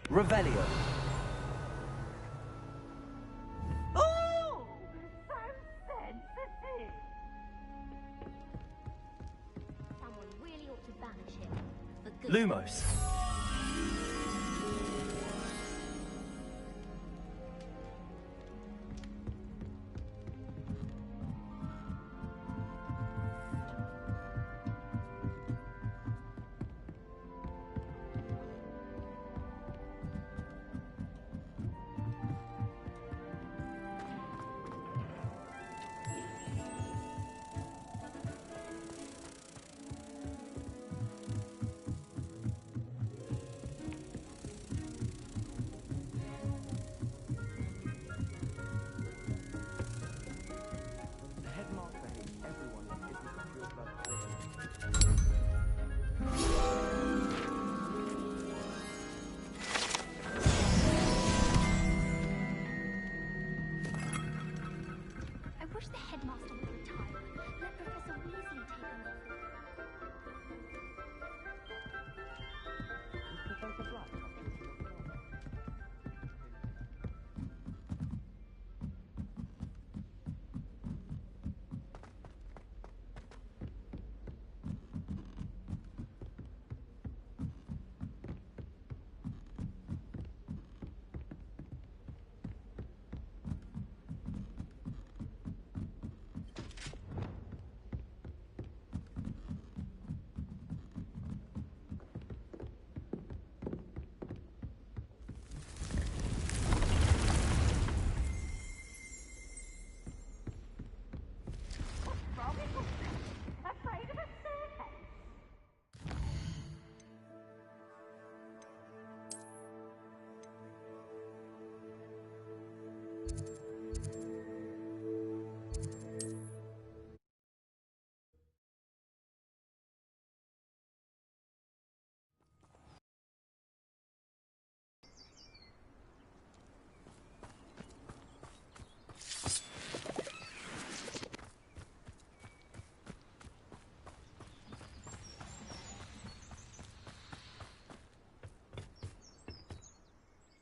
Revelio. Oh, so sensitive. Someone really ought to banish him. For good. Lumos.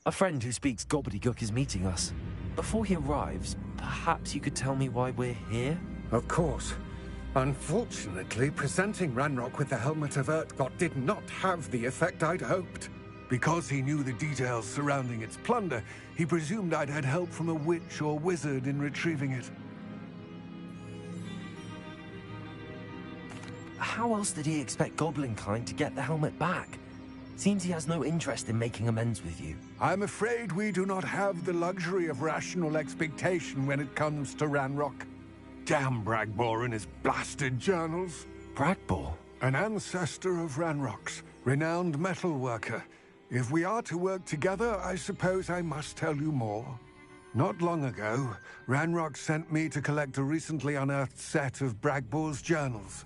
A friend who speaks gobbledygook is meeting us. Before he arrives, perhaps you could tell me why we're here? Of course. Unfortunately, presenting Ranrock with the Helmet of Urtkot did not have the effect I'd hoped. Because he knew the details surrounding its plunder, he presumed I'd had help from a witch or wizard in retrieving it. How else did he expect Goblinkind to get the helmet back? Seems he has no interest in making amends with you. I'm afraid we do not have the luxury of rational expectation when it comes to Ranrock. Damn Bragbor and his blasted journals. Bragbor? An ancestor of Ranrock's, renowned metal worker. If we are to work together, I suppose I must tell you more. Not long ago, Ranrock sent me to collect a recently unearthed set of Bragbor's journals.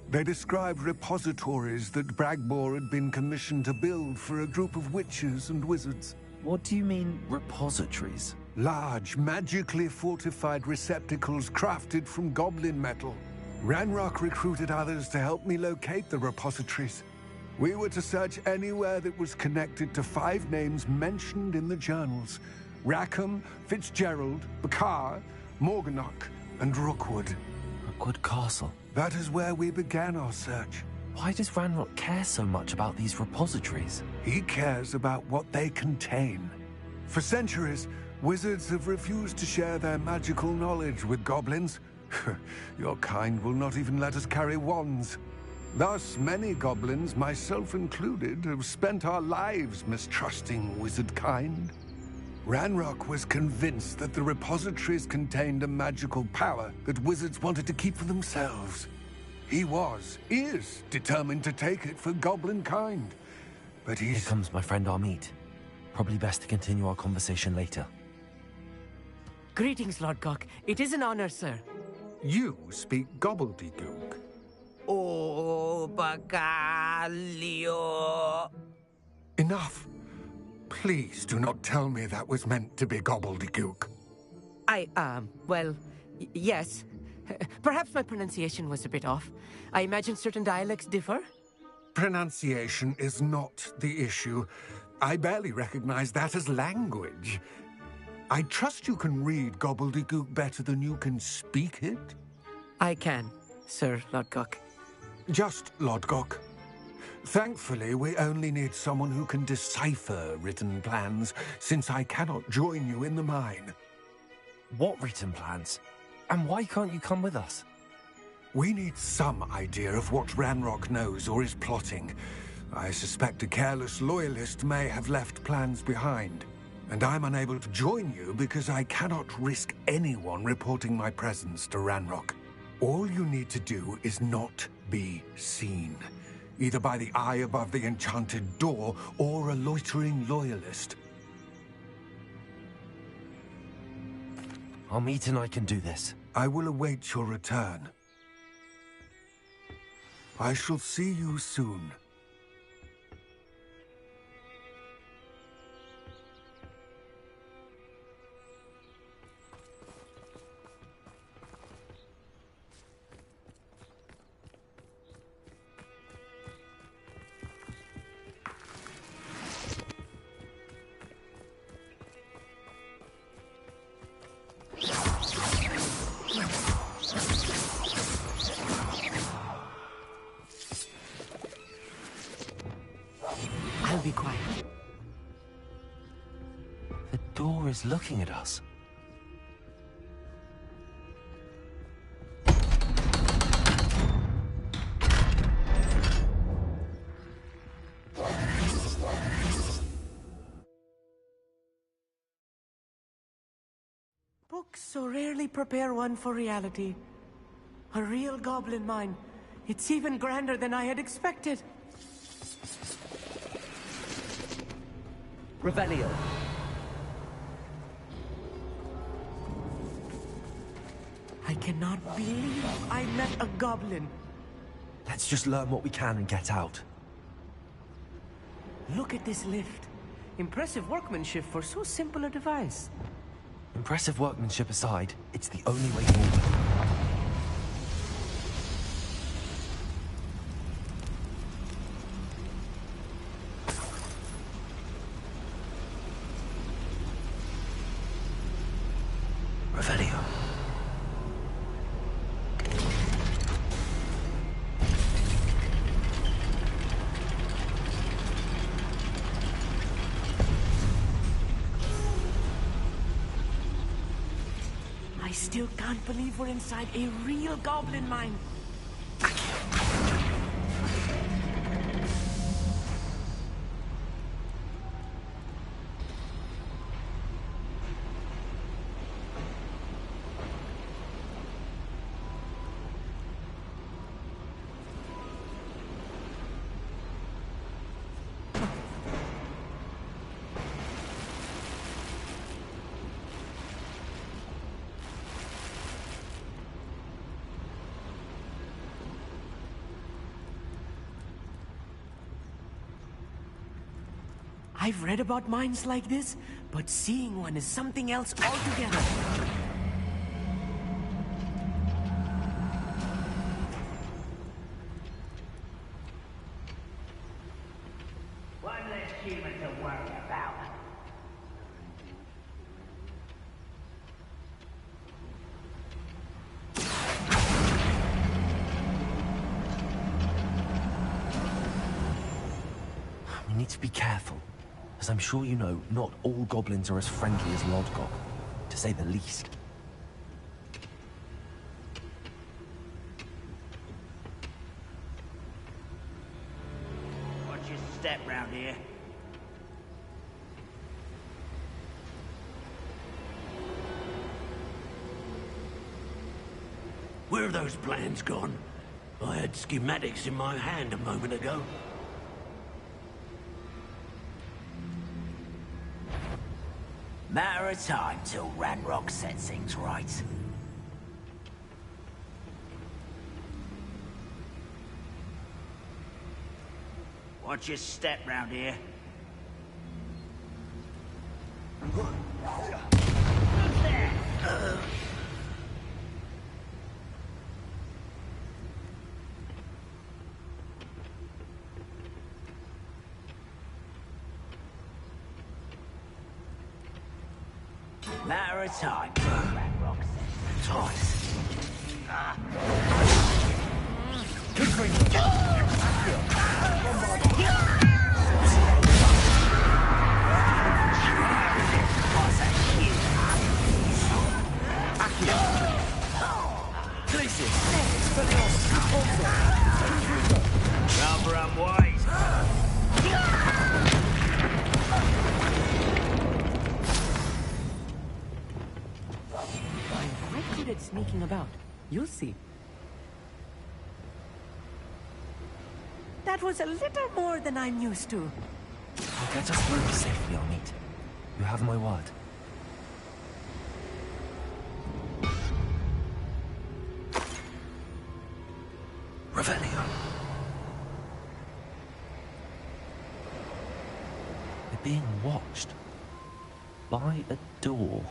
They described repositories that Bragbor had been commissioned to build for a group of witches and wizards. What do you mean, repositories? Large, magically fortified receptacles crafted from goblin metal. Ranrock recruited others to help me locate the repositories. We were to search anywhere that was connected to 5 names mentioned in the journals. Rackham, Fitzgerald, Bakar, Morganach, and Rookwood. Rookwood Castle. That is where we began our search. Why does Ranrock care so much about these repositories? He cares about what they contain. For centuries, wizards have refused to share their magical knowledge with goblins. Your kind will not even let us carry wands. Thus, many goblins, myself included, have spent our lives mistrusting wizard kind. Ranrock was convinced that the repositories contained a magical power that wizards wanted to keep for themselves. He is determined to take it for goblin kind. But Here comes my friend Amit. Probably best to continue our conversation later. Greetings, Lord Gok. It is an honor, sir. You speak gobbledygook. Oh, Bagalio. Enough. Please do not tell me that was meant to be gobbledygook. Well, yes. Perhaps my pronunciation was a bit off. I imagine certain dialects differ? Pronunciation is not the issue. I barely recognize that as language. I trust you can read gobbledygook better than you can speak it? I can, Sir Lodgok. Just Lodgok. Thankfully, we only need someone who can decipher written plans, since I cannot join you in the mine. What written plans? And why can't you come with us? We need some idea of what Ranrock knows or is plotting. I suspect a careless loyalist may have left plans behind. And I'm unable to join you because I cannot risk anyone reporting my presence to Ranrock. All you need to do is not be seen, either by the eye above the enchanted door or a loitering loyalist. Our meet and I can do this. I will await your return. I shall see you soon. I'll be quiet. The door is looking at us. Books so rarely prepare one for reality. A real goblin mine. It's even grander than I had expected. Revelio. I cannot believe I met a goblin. Let's just learn what we can and get out. Look at this lift. Impressive workmanship for so simple a device. Impressive workmanship aside, it's the only way forward. Revelio. I still can't believe we're inside a real goblin mine. I've read about mines like this, but seeing one is something else altogether. One less human to worry about. We need to be careful. As I'm sure you know, not all goblins are as friendly as Lodgok, to say the least. Watch your step round here. Where have those plans gone? I had schematics in my hand a moment ago. Matter of time till Ranrock sets things right. Watch your step round here. Who's there? Matter of time, that rock Toss. Rather unwise. I'm quite good at sneaking about. You'll see. That was a little more than I'm used to. I'll get us through safely, I'll meet. You have my word. Revelio. We're being watched. By a door.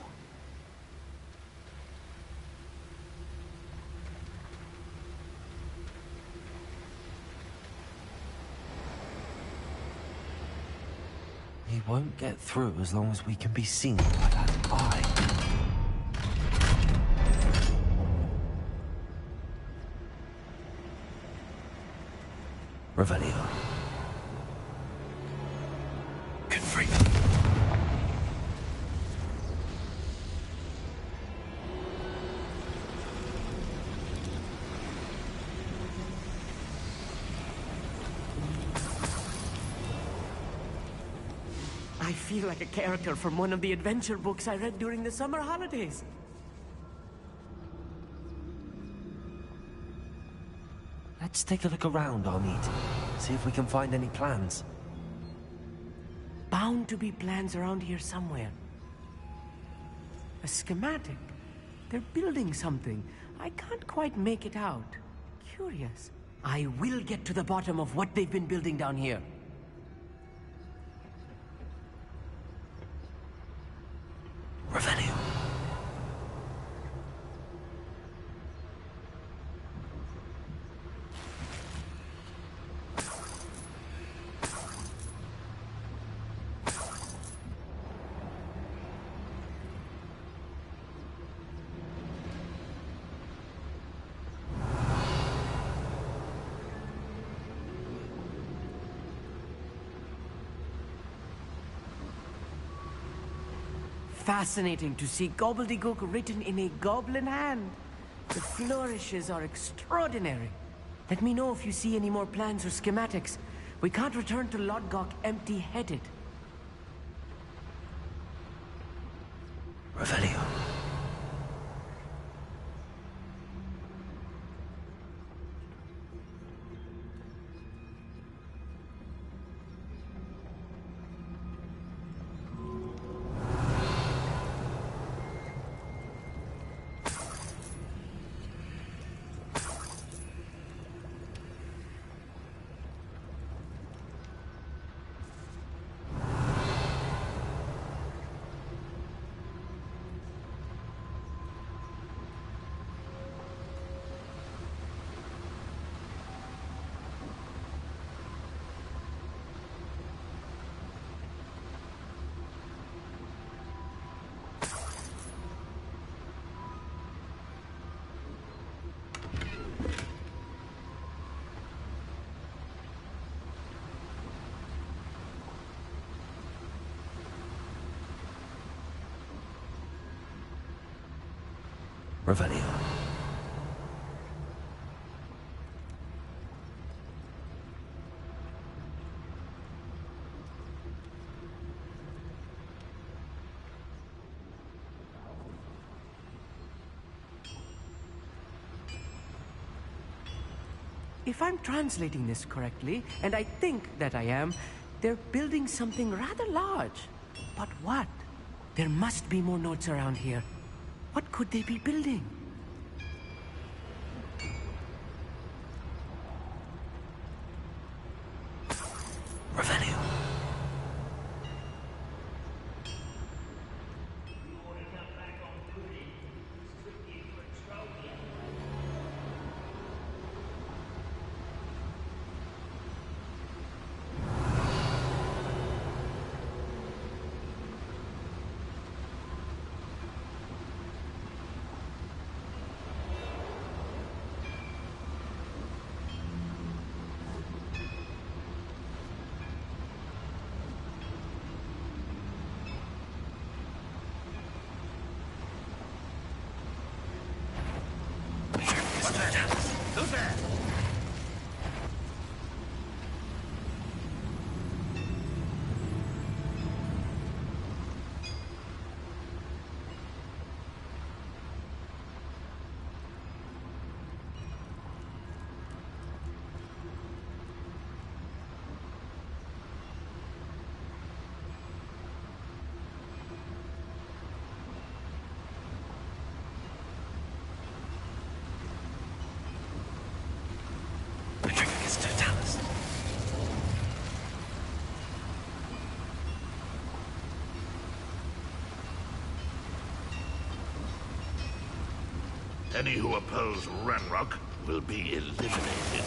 He won't get through as long as we can be seen by that eye. Revelio. Confront. I feel like a character from one of the adventure books I read during the summer holidays. Let's take a look around, Armid. See if we can find any plans. Bound to be plans around here somewhere. A schematic. They're building something. I can't quite make it out. Curious. I will get to the bottom of what they've been building down here. Revelio. Fascinating to see gobbledygook written in a goblin hand. The flourishes are extraordinary. Let me know if you see any more plans or schematics. We can't return to Lodgok empty-headed. Revelio. Revelio. If I'm translating this correctly, and I think that I am, they're building something rather large. But what? There must be more notes around here. What could they be building? Revelio. Any who oppose Ranrock will be eliminated.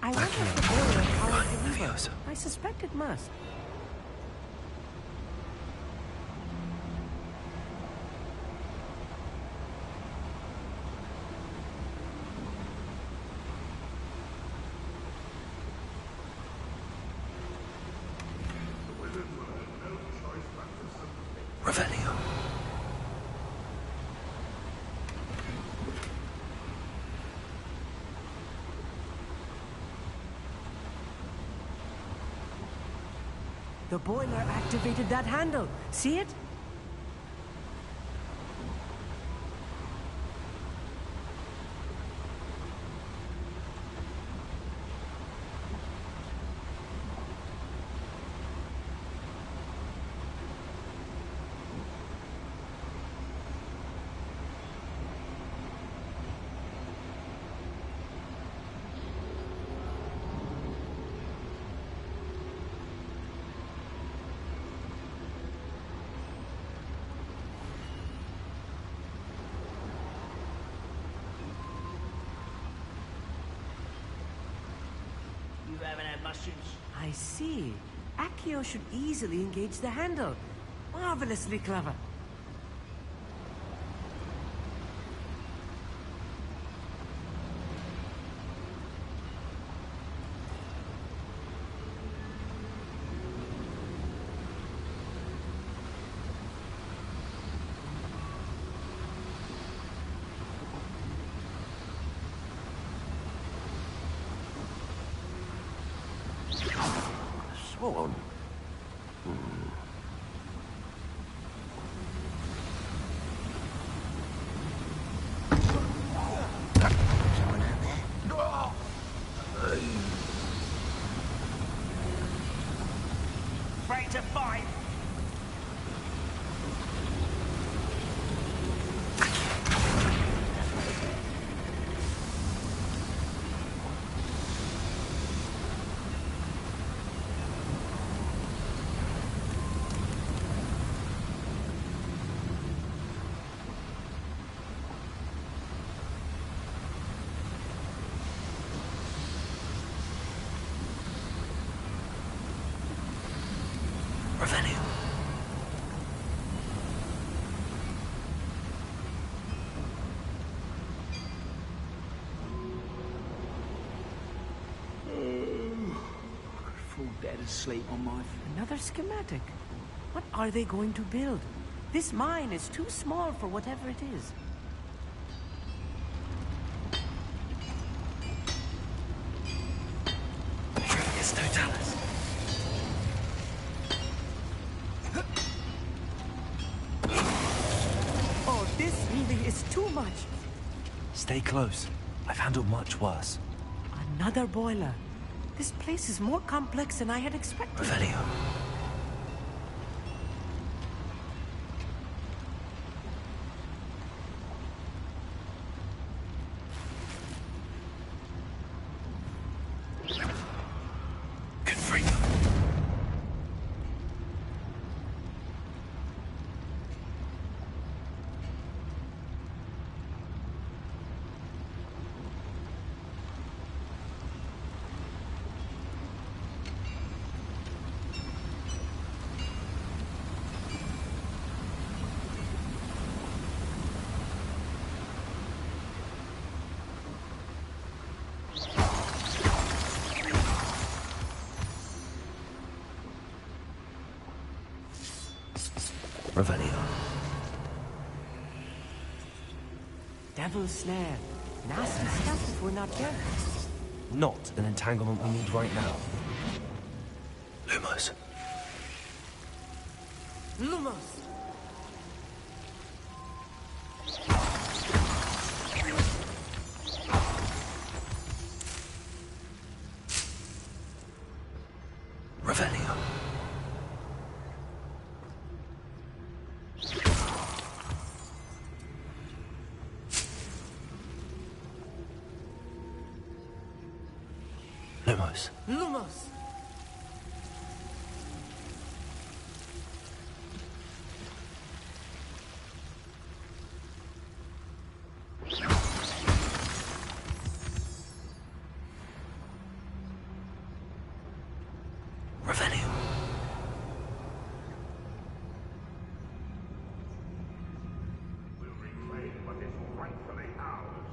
I wonder if the boiler powers the lever. I suspect it must. Revelio. The boiler activated that handle. See it? You haven't had mushrooms? I see. Accio should easily engage the handle. Marvelously clever. So on. Someone out there? Break to 5. Revelio. Fall dead asleep on my... Another schematic. What are they going to build? This mine is too small for whatever it is. It's Totalis. Oh, this really is too much. Stay close. I've handled much worse. Another boiler. This place is more complex than I had expected. Revelio. Confringo. Revelio. Devil's snare. Nasty stuff if we're not careful. Not an entanglement we need right now. Lumos. Lumos! Lumos. Lumos! Revelio. We'll reclaim what is rightfully ours.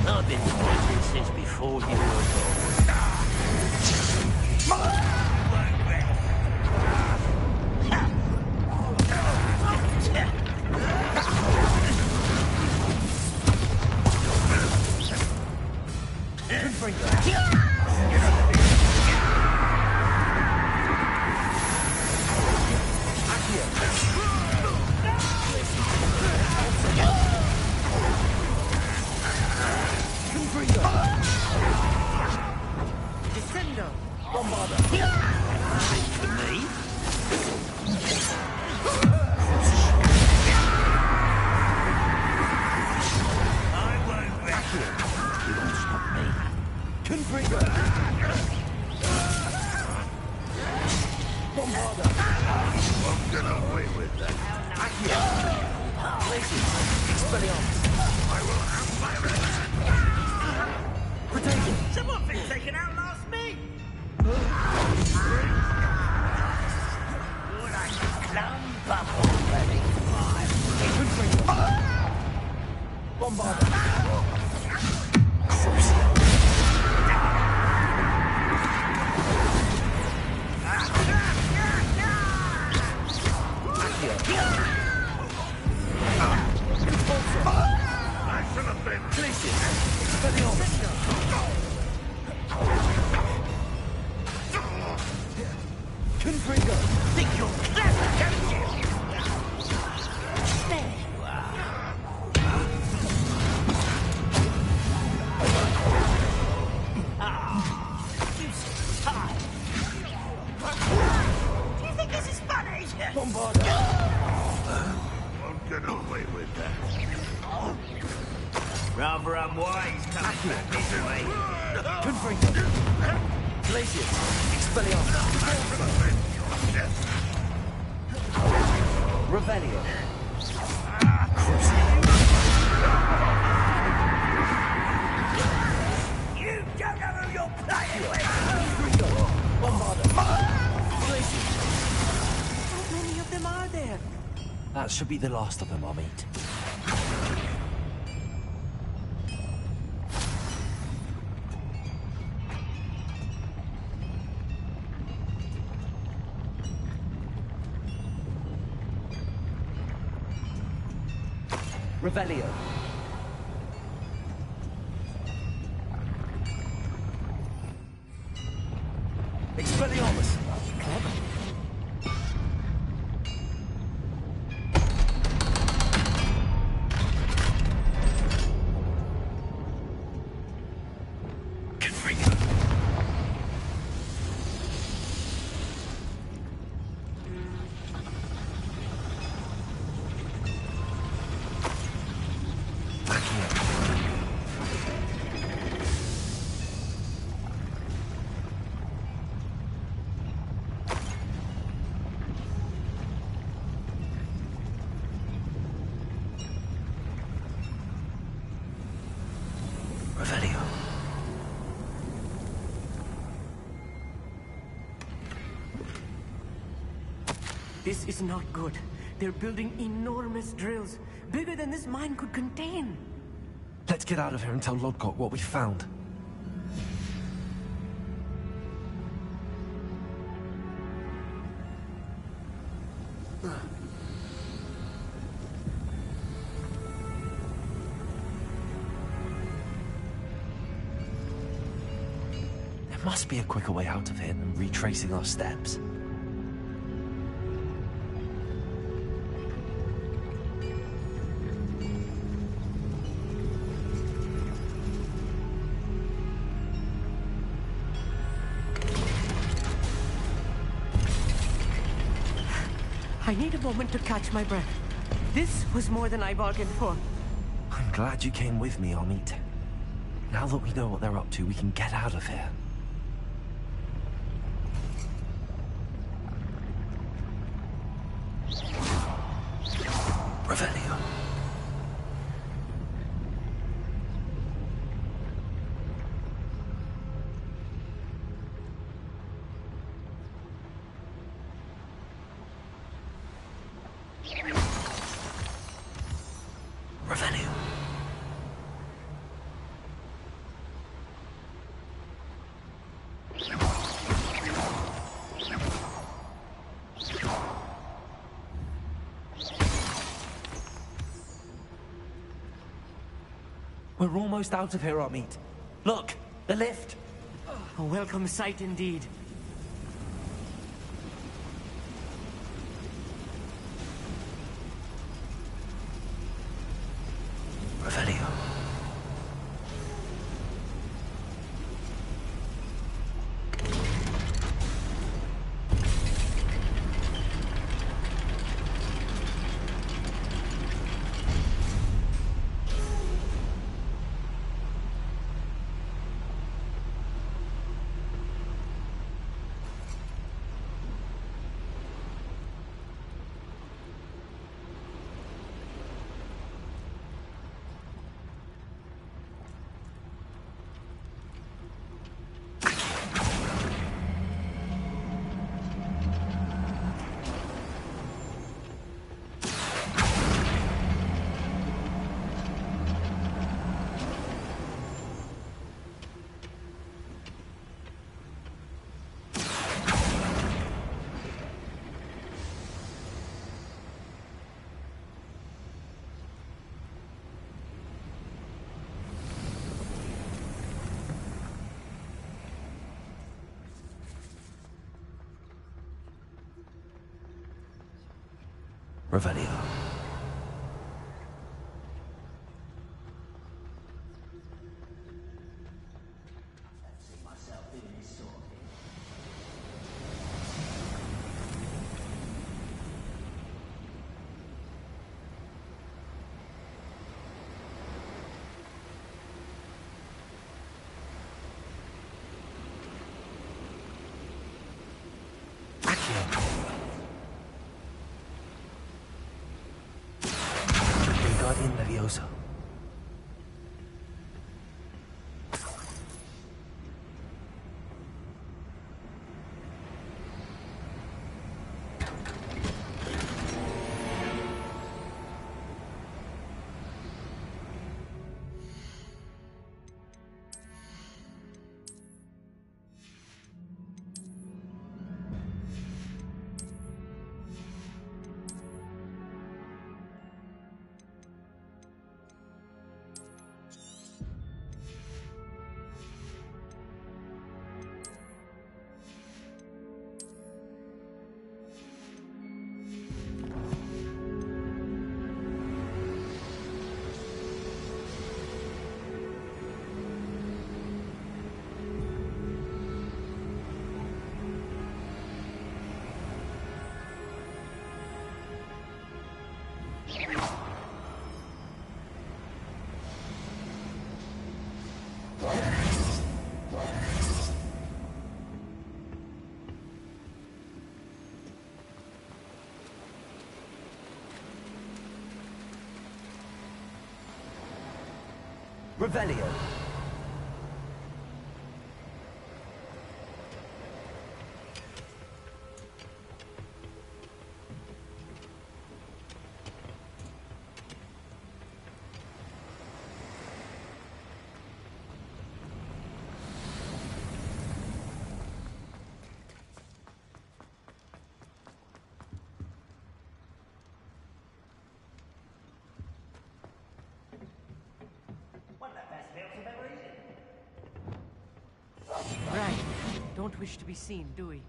I've been fighting since before you were born. Descendo! For me? You won't stop me. Won't get away with that. Someone been taken out last meet! You're like a clump up already. I should have been. Think you're clever, don't you? There you are. You sit tight. Do you think this is funny? Won't get away with that. Rather unwise coming back this way. Revelio. You don't know who you're playing with! How many of them are there? That should be the last of them I'll meet. Revelio. Expelliarmus. This is not good. They're building enormous drills, bigger than this mine could contain. Let's get out of here and tell Lodgok what we found. There must be a quicker way out of here than retracing our steps. I need a moment to catch my breath. This was more than I bargained for. I'm glad you came with me, Amit. Now that we know what they're up to, we can get out of here. Revelio. Revelio. We're almost out of here, Amit. Look, the lift. A welcome sight indeed. Revelio. Revelio. Guardian Levioso. Revelio. don't wish to be seen, do we?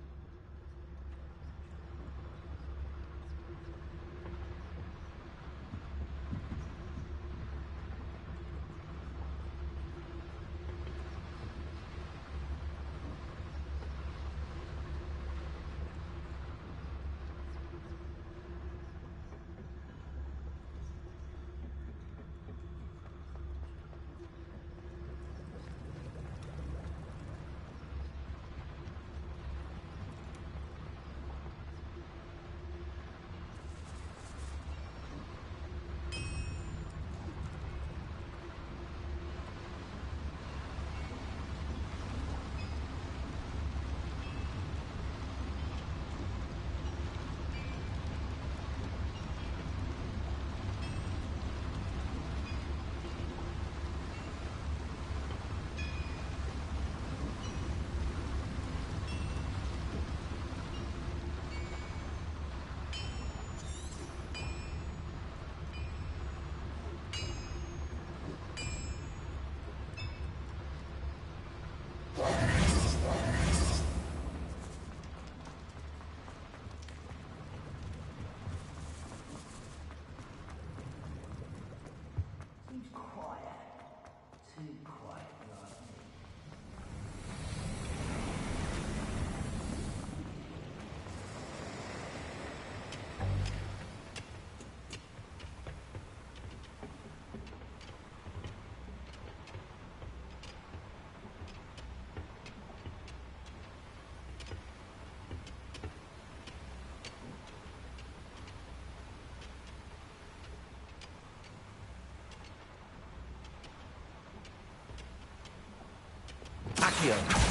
Accio.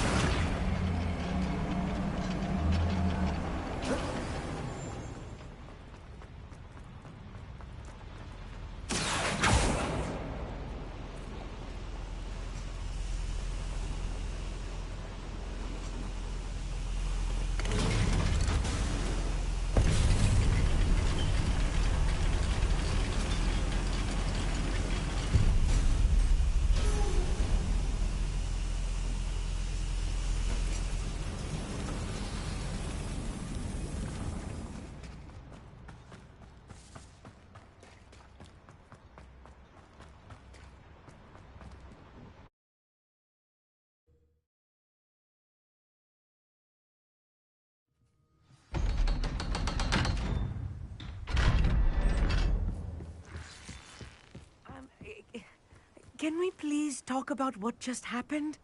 Can we please talk about what just happened?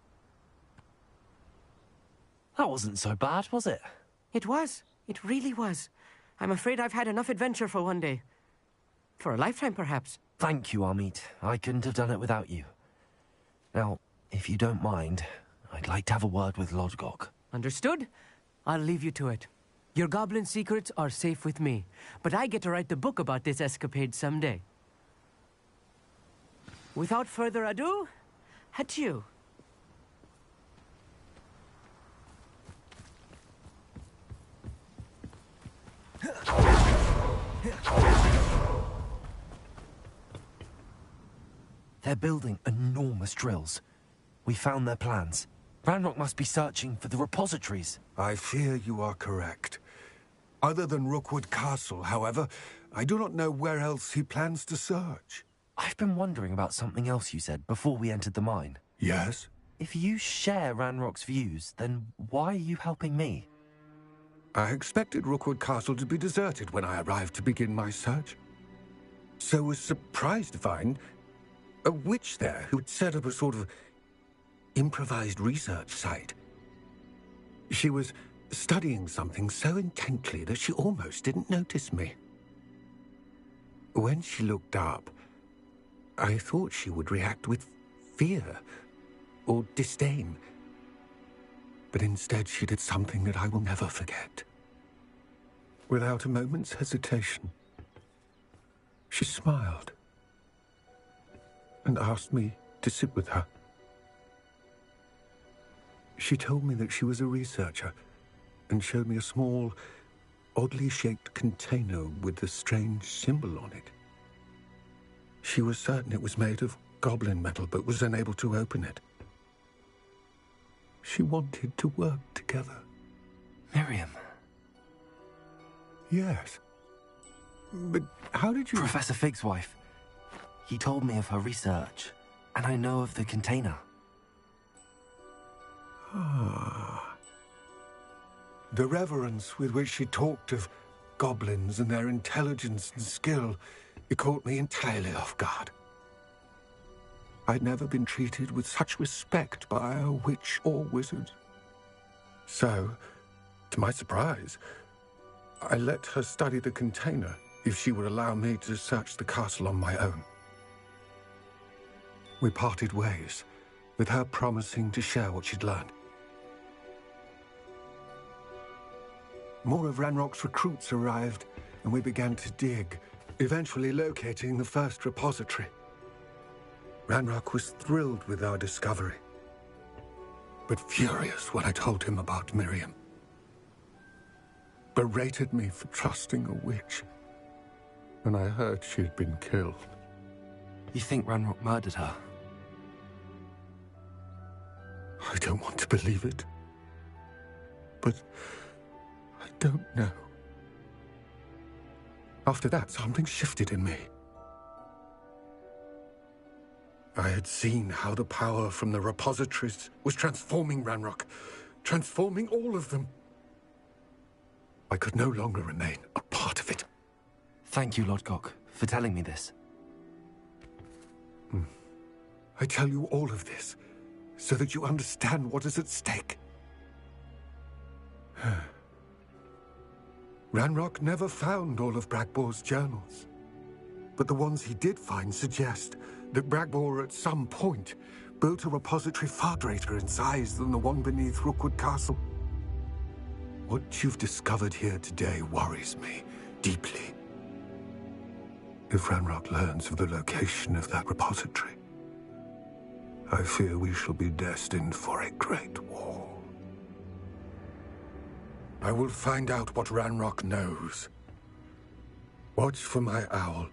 That wasn't so bad, was it? It was. It really was. I'm afraid I've had enough adventure for one day. For a lifetime, perhaps. Thank you, Amit. I couldn't have done it without you. Now, if you don't mind, I'd like to have a word with Lodgok. Understood? I'll leave you to it. Your goblin secrets are safe with me, but I get to write the book about this escapade someday. Without further ado, adieu. They're building enormous drills. We found their plans. Ranrock must be searching for the repositories. I fear you are correct. Other than Rookwood Castle, however, I do not know where else he plans to search. I've been wondering about something else you said before we entered the mine. Yes? If you share Ranrock's views, then why are you helping me? I expected Rookwood Castle to be deserted when I arrived to begin my search. So was surprised to find a witch there who had set up a sort of improvised research site. She was studying something so intently that she almost didn't notice me. When she looked up, I thought she would react with fear or disdain. But instead she did something that I will never forget. Without a moment's hesitation, she smiled and asked me to sit with her. She told me that she was a researcher and showed me a small, oddly shaped container with a strange symbol on it. She was certain it was made of goblin metal, but was unable to open it. She wanted to work together. Miriam. Yes. But how did you... Professor Fig's wife. He told me of her research, and I know of the container. Ah. The reverence with which she talked of goblins and their intelligence and skill, it caught me entirely off guard. I'd never been treated with such respect by a witch or wizard. So, to my surprise, I let her study the container if she would allow me to search the castle on my own. We parted ways, with her promising to share what she'd learned. More of Ranrock's recruits arrived, and we began to dig, eventually locating the first repository. Ranrock was thrilled with our discovery, but furious when I told him about Miriam. Berated me for trusting a witch, and I heard she had been killed. You think Ranrock murdered her? I don't want to believe it, but I don't know. After that, something shifted in me. I had seen how the power from the repositories was transforming Ranrock, transforming all of them. I could no longer remain a part of it. Thank you, Lodgok, for telling me this. I tell you all of this so that you understand what is at stake. Ranrock never found all of Bragbor's journals, but the ones he did find suggest that Bragbor at some point built a repository far greater in size than the one beneath Rookwood Castle. What you've discovered here today worries me deeply. If Ranrock learns of the location of that repository, I fear we shall be destined for a great war. I will find out what Ranrock knows. Watch for my owl.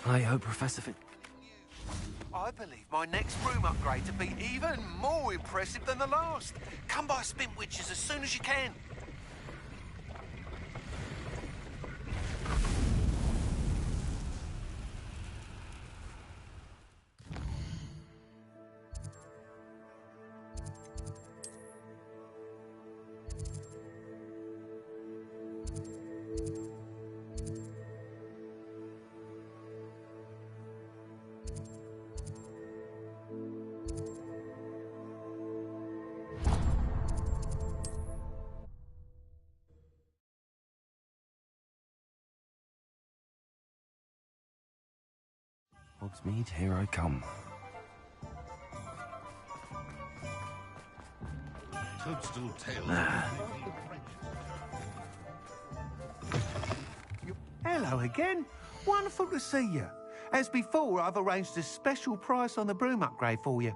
I hope Professor Fig... I believe my next room upgrade to be even more impressive than the last. Come by Spin Witches as soon as you can. Hogsmeade, here I come. Toadstool tail. Hello again. Wonderful to see you. As before, I've arranged a special price on the broom upgrade for you.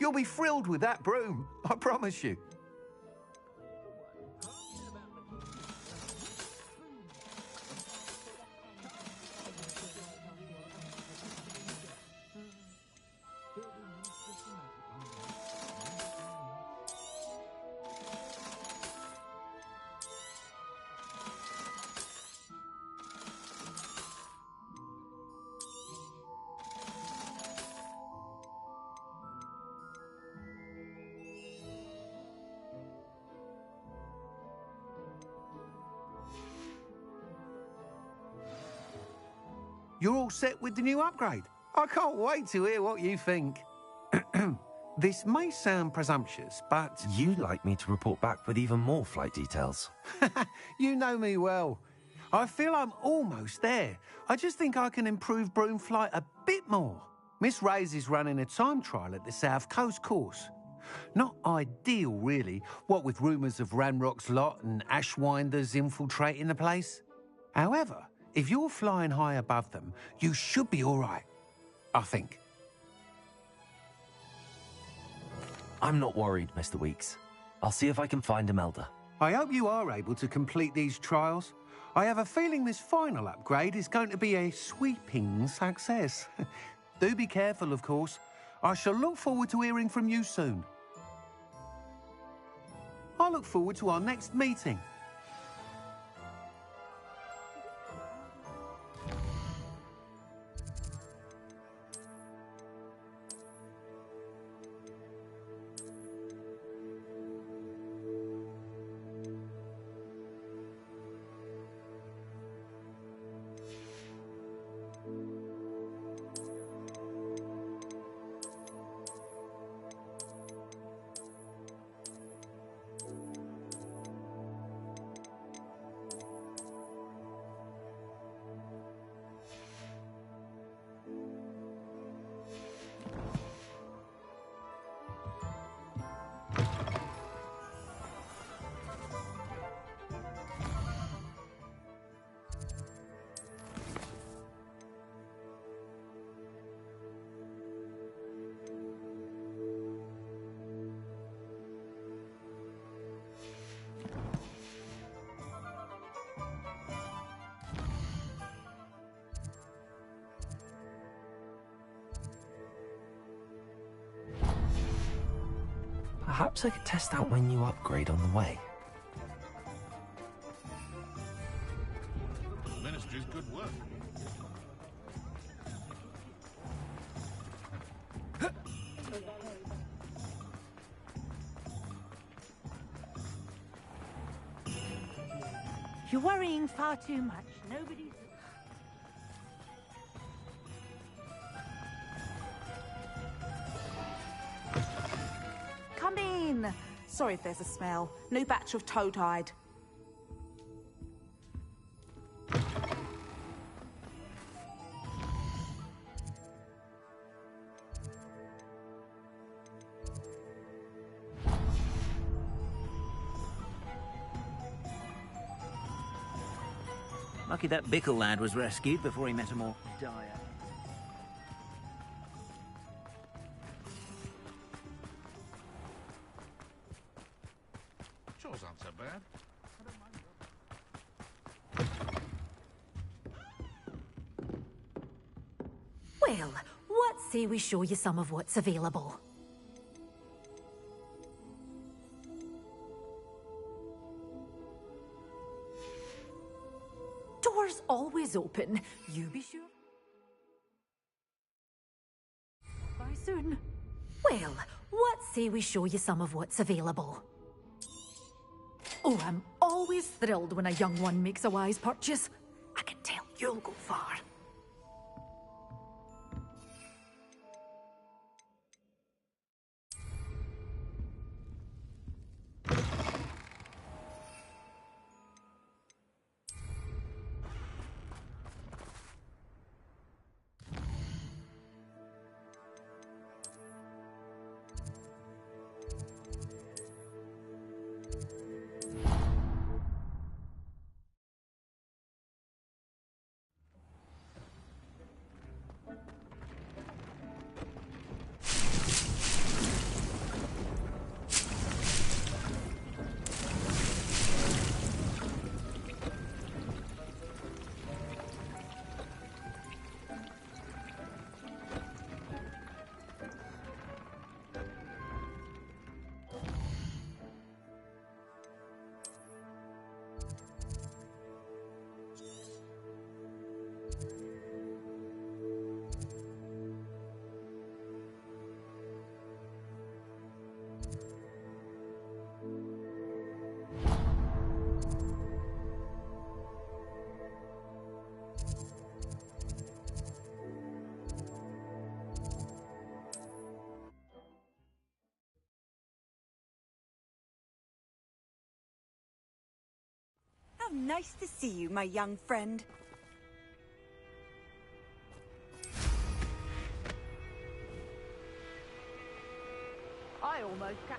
You'll be thrilled with that broom, I promise you. You're all set with the new upgrade. I can't wait to hear what you think. This may sound presumptuous, but... You'd like me to report back with even more flight details. You know me well. I feel I'm almost there. I just think I can improve broom flight a bit more. Miss Ray's is running a time trial at the South Coast course. Not ideal, really, what with rumours of Ranrock's lot and Ashwinders infiltrating the place. However, if you're flying high above them, you should be all right, I think. I'm not worried, Mr. Weeks. I'll see if I can find Imelda. I hope you are able to complete these trials. I have a feeling this final upgrade is going to be a sweeping success. Do be careful, of course. I shall look forward to hearing from you soon. I look forward to our next meeting. Perhaps I could test out my new upgrade on the way. Ministry's good work. You're worrying far too much. Nobody's... Come in. Sorry if there's a smell. New batch of toad-hide. Lucky that Bickle lad was rescued before he met a more dire... Chores aren't so bad. Well, what say we show you some of what's available? Doors always open. You be sure. Bye soon. Well, what say we show you some of what's available? Oh, I'm always thrilled when a young one makes a wise purchase. I can tell you'll go far. nice to see you, my young friend. I almost got...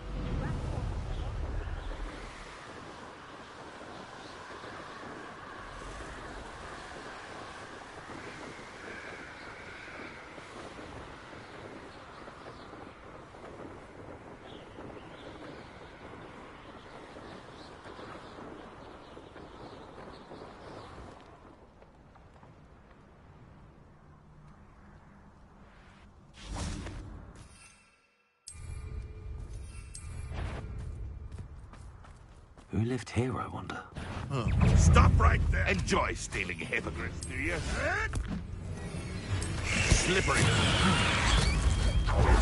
Who lived here, I wonder? Stop right there. Enjoy stealing hippogriffs, do you? Slippery.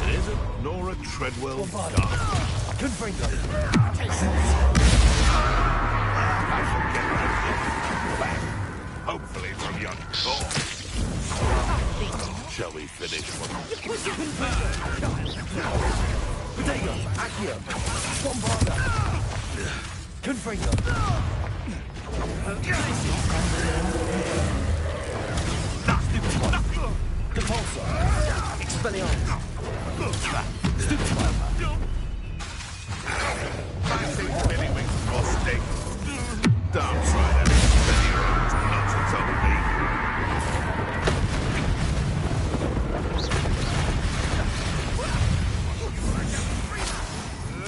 It isn't Nora Treadwell done. Confringo! I forget that. Back. Hopefully from young Thor. Shall we finish one? Potato! Accio! Bombarda! Confringo! Depulso! Expelliarmus! Stupefy! Fancy Billywings frosting. Don't try that Expelliarmus nonsense on me.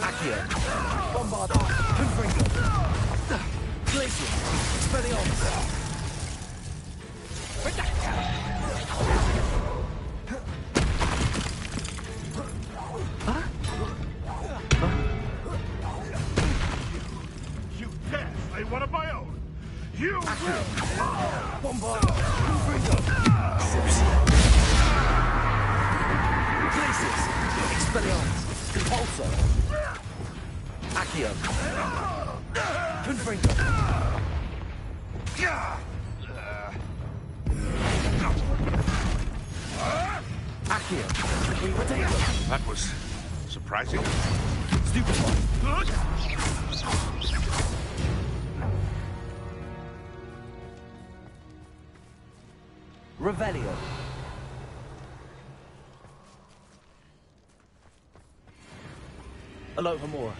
Accio! Bombarda! Confringo! Glacier! Expelliarmus! You dare say one of my own? You will! Bombarda! Confringo! Glacier! Expelliarmus! Depulso! Accio! Confringo! Accio! Potato! That was surprising. Stupefy! Revelio! Alohomora!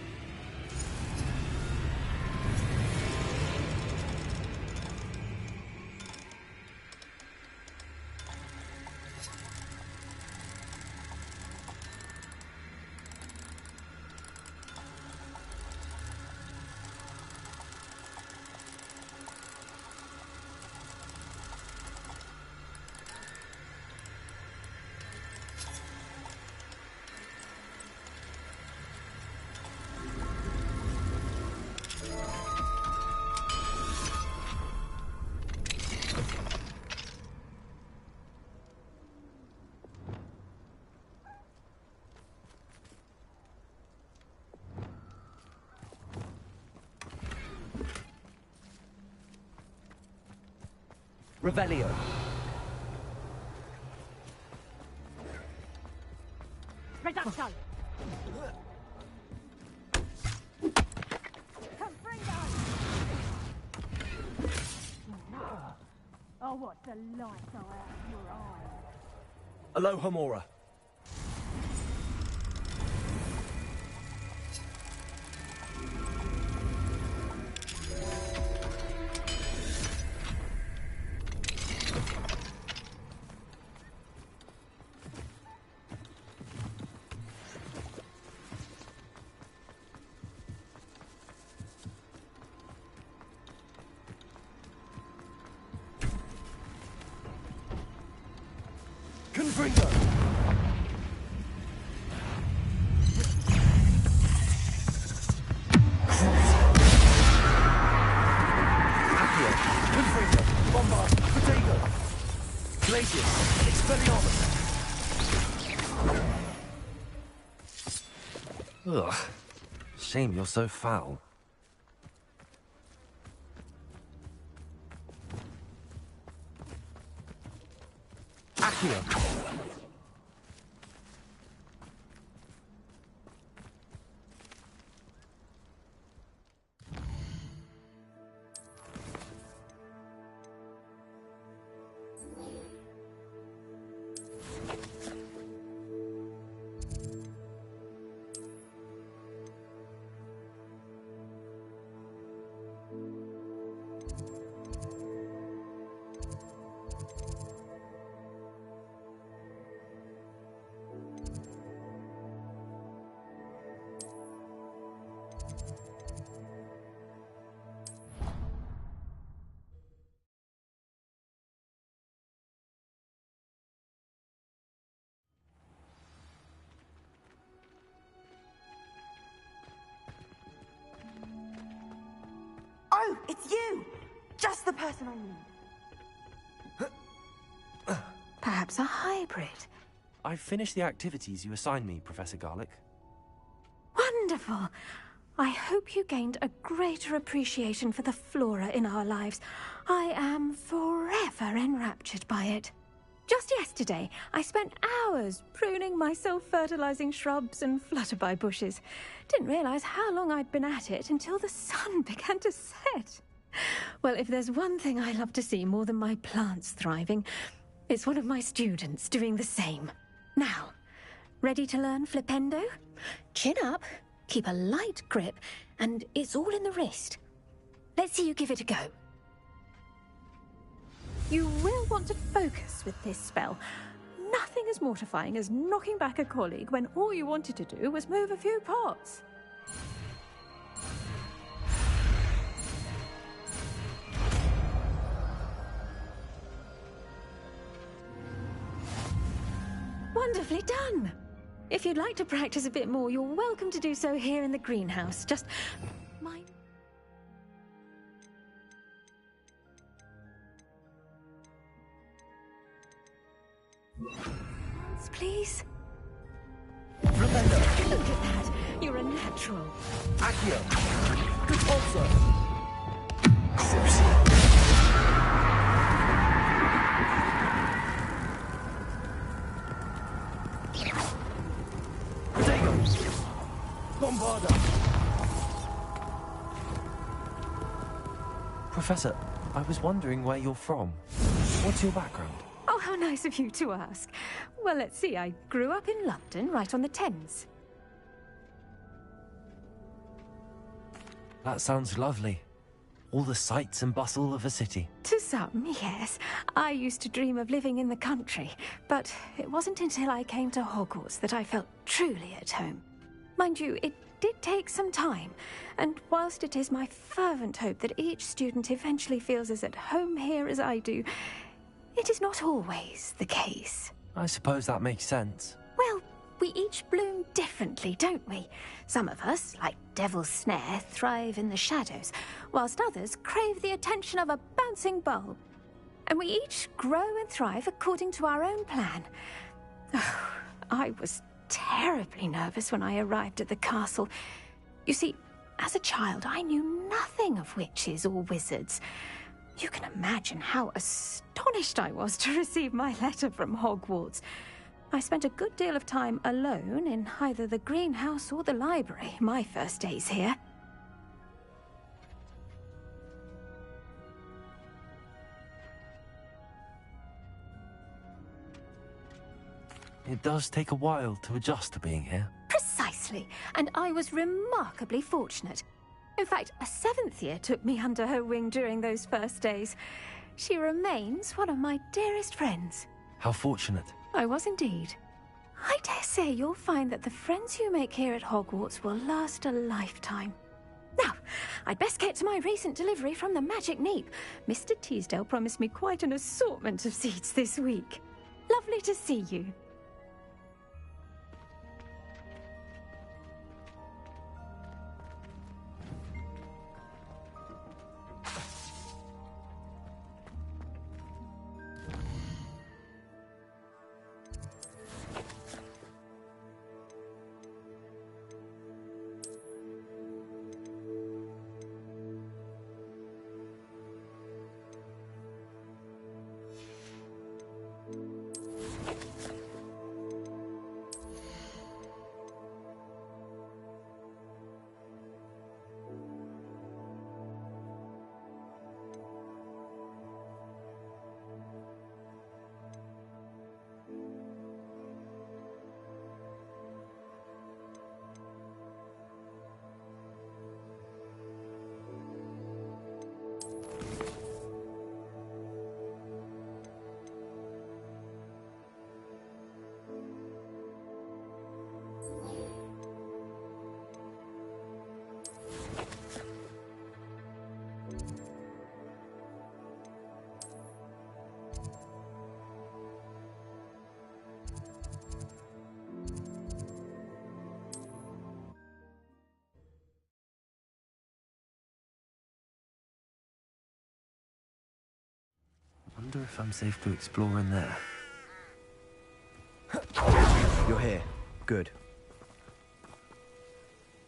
Revelio! Reducto! Confringo! Oh, what delight I have your eyes. Alohomora! Confringo! Accio! Confringo! Bombard! Potato! Glacier! Expelliarmus! Ugh. Shame you're so foul. Accio! Oh, it's you! Just the person I need. Perhaps a hybrid. I've finished the activities you assigned me, Professor Garlick. Wonderful. I hope you gained a greater appreciation for the flora in our lives. I am forever enraptured by it. Just yesterday, I spent hours pruning my self-fertilizing shrubs and flutterby bushes. Didn't realize how long I'd been at it until the sun began to set. Well, if there's one thing I love to see more than my plants thriving, it's one of my students doing the same. Now, ready to learn Flipendo? Chin up, keep a light grip, and it's all in the wrist. Let's see you give it a go. You will want to focus with this spell. Nothing as mortifying as knocking back a colleague when all you wanted to do was move a few pots. Wonderfully done! If you'd like to practice a bit more, you're welcome to do so here in the greenhouse. Just mind... Please? Look at that! You're a natural. Accio! Good sponsor! Bombarda! Professor, I was wondering where you're from. What's your background? Oh, how nice of you to ask. Well, let's see. I grew up in London, right on the Thames. That sounds lovely. All the sights and bustle of a city. To some, yes. I used to dream of living in the country, but it wasn't until I came to Hogwarts that I felt truly at home. Mind you, it did take some time, and whilst it is my fervent hope that each student eventually feels as at home here as I do, it is not always the case. I suppose that makes sense. Well, we each bloom differently, don't we? Some of us, like Devil's Snare, thrive in the shadows, whilst others crave the attention of a bouncing bulb. And we each grow and thrive according to our own plan. Oh, I was terribly nervous when I arrived at the castle. You see, as a child, I knew nothing of witches or wizards. You can imagine how astonished I was to receive my letter from Hogwarts. I spent a good deal of time alone in either the greenhouse or the library my first days here. It does take a while to adjust to being here. Precisely, and I was remarkably fortunate. In fact, a 7th year took me under her wing during those first days. She remains one of my dearest friends. How fortunate. I was indeed. I dare say you'll find that the friends you make here at Hogwarts will last a lifetime. Now, I'd best get to my recent delivery from the Magic Neep. Mr. Teasdale promised me quite an assortment of seeds this week. Lovely to see you. if I'm safe to explore in there. You're here. Good.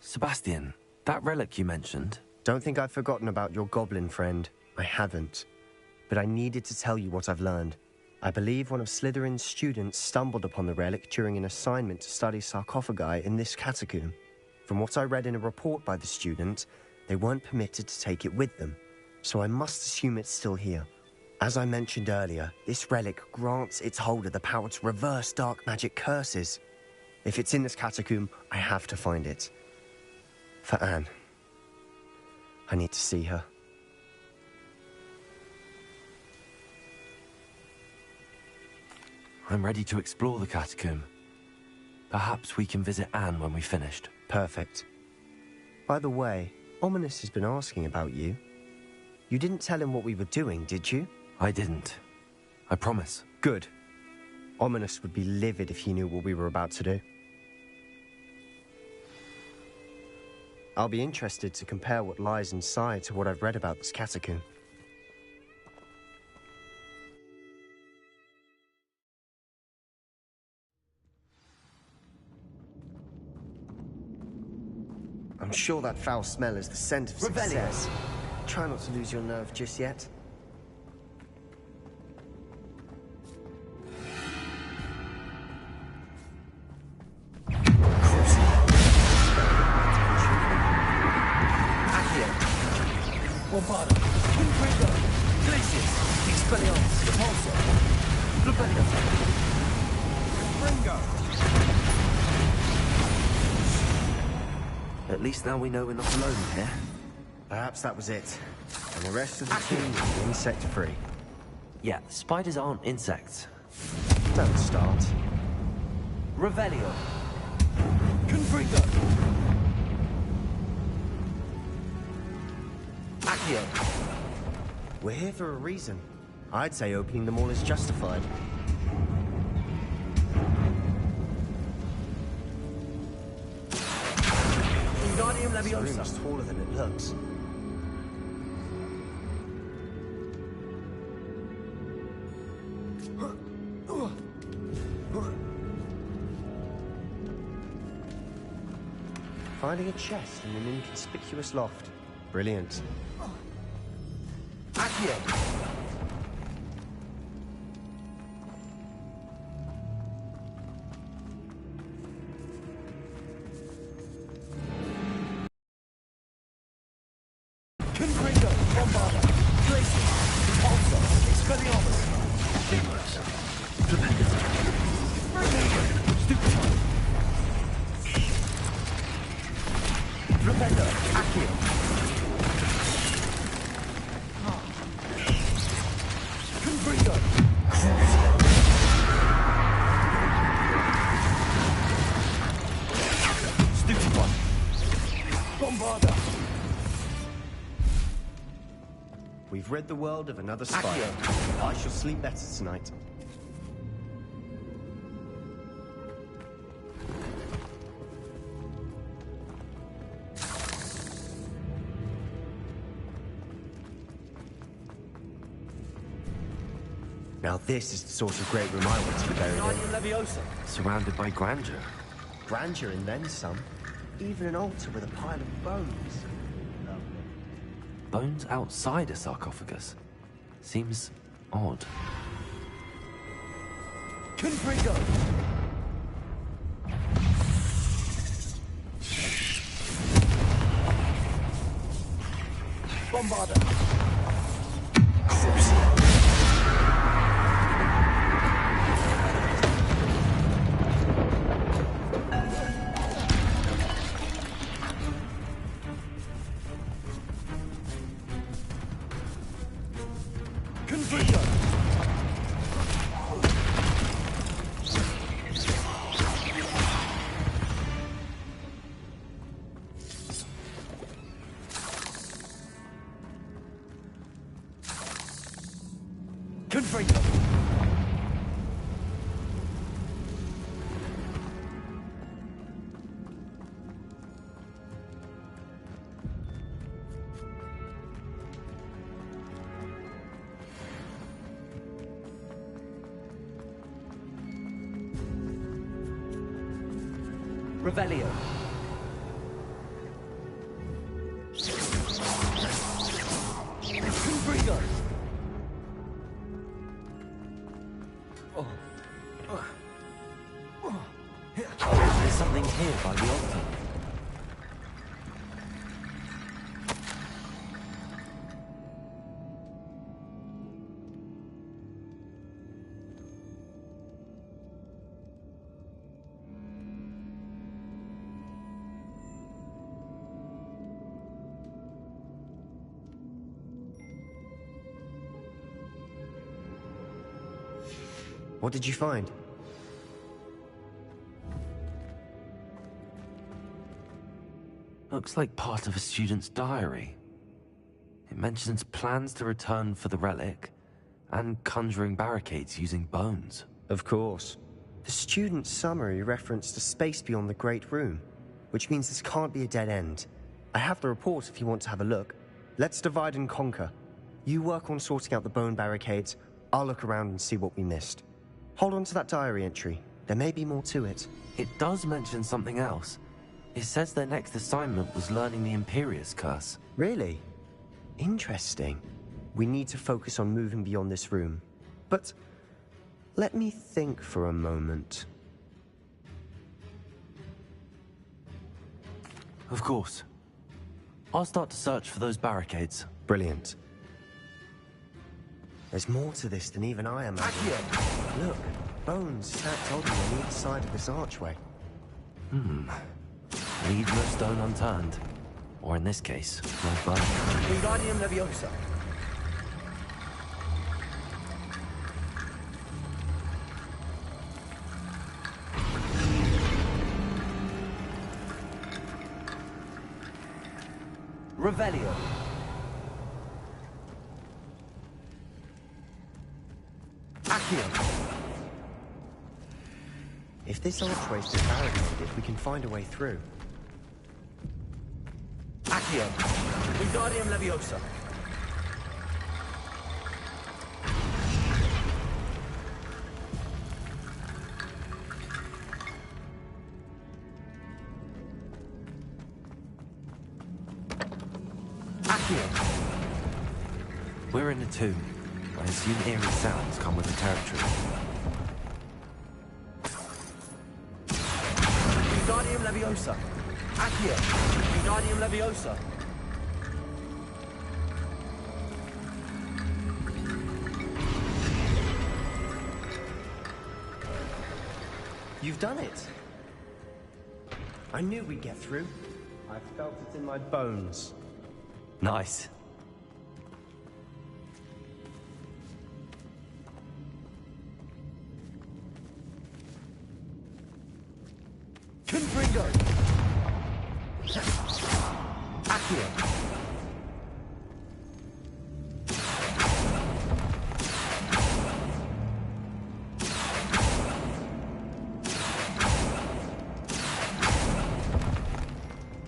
Sebastian, that relic you mentioned... Don't think I've forgotten about your goblin friend. I haven't. But I needed to tell you what I've learned. I believe one of Slytherin's students stumbled upon the relic during an assignment to study sarcophagi in this catacomb. From what I read in a report by the student, they weren't permitted to take it with them, so I must assume it's still here. As I mentioned earlier, this relic grants its holder the power to reverse dark magic curses. If it's in this catacomb, I have to find it. For Anne. I need to see her. I'm ready to explore the catacomb. Perhaps we can visit Anne when we've finished. Perfect. By the way, Ominous has been asking about you. You didn't tell him what we were doing, did you? I didn't. I promise. Good. Ominous would be livid if he knew what we were about to do. I'll be interested to compare what lies inside to what I've read about this catacomb. I'm sure that foul smell is the scent of success. Try not to lose your nerve just yet. Bombarda, Windbreaker, Glacius, Expelliarmus, Repulsor, Rebellion, Ringo. At least now we know we're not alone here. Perhaps that was it. And the rest of the team will be insect-free. Yeah, spiders aren't insects. Don't start. Revelio. Confringo. Accio. We're here for a reason. I'd say opening them all is justified. Wingardium This room Leviosa. is taller than it looks. Finding a chest in an inconspicuous loft. Brilliant. Accio. Confringo. Bombarda. Glacius. Repulsor. Expelliarmus. Fingers. Tremendous. Stupid. Repender. Accio. Confringo. Stupid one. Bombarda. We've rid the world of another spider. Accio. I shall sleep better tonight. Now this is the sort of great room I want to be buried in. Wingardium Leviosa. Surrounded by grandeur. Grandeur and then some. Even an altar with a pile of bones. Bones outside a sarcophagus. Seems odd. Confringo. Bombarda. Confringo. Revelio. Confrigo. There's something here by the altar. What did you find? Looks like part of a student's diary. It mentions plans to return for the relic and conjuring barricades using bones. Of course. The student's summary referenced a space beyond the Great Room, which means this can't be a dead end. I have the report if you want to have a look. Let's divide and conquer. You work on sorting out the bone barricades. I'll look around and see what we missed. Hold on to that diary entry. There may be more to it. It does mention something else. It says their next assignment was learning the Imperious Curse. Really? Interesting. We need to focus on moving beyond this room. But let me think for a moment. Of course. I'll start to search for those barricades. Brilliant. There's more to this than even I imagined. Look, bones stacked oddly on either side of this archway. Leave no stone unturned. Or in this case, no bone. Wingardium Leviosa. Revelio. Accio. If this archway's been barricaded, we can find a way through. Accio. Wingardium Leviosa. Accio. We're in a tomb. I assume eerie sounds come with the territory. Wingardium Leviosa. Accio. Wingardium Leviosa. You've done it. I knew we'd get through. I felt it in my bones. Nice. Confrigo. Accio.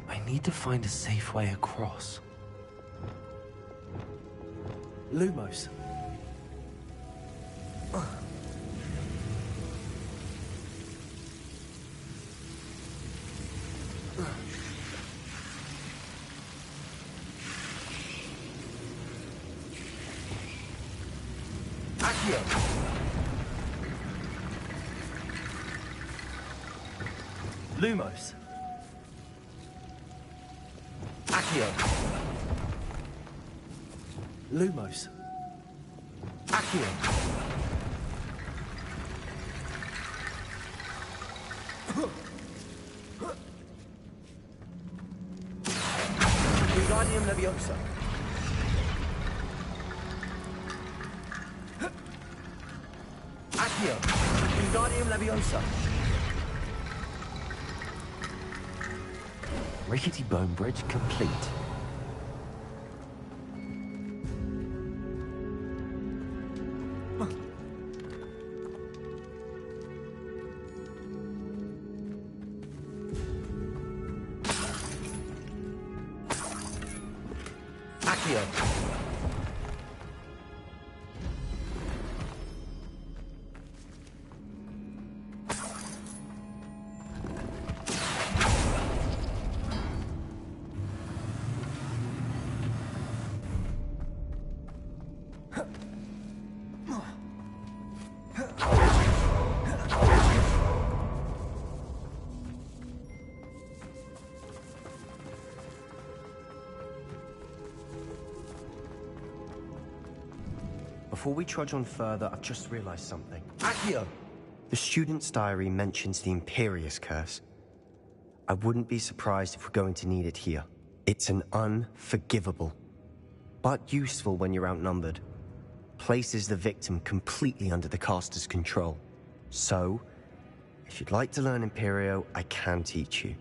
I need to find a safe way across. Lumos. Accio. Lumos. Accio. Lumos. Accio. Wingardium Leviosa. Accio. Wingardium Leviosa. Rickety bone bridge complete. Accio. Before we trudge on further, I've just realized something. Accio! The student's diary mentions the Imperious Curse. I wouldn't be surprised if we're going to need it here. It's an unforgivable, but useful when you're outnumbered. Places the victim completely under the caster's control. So, if you'd like to learn Imperio, I can teach you.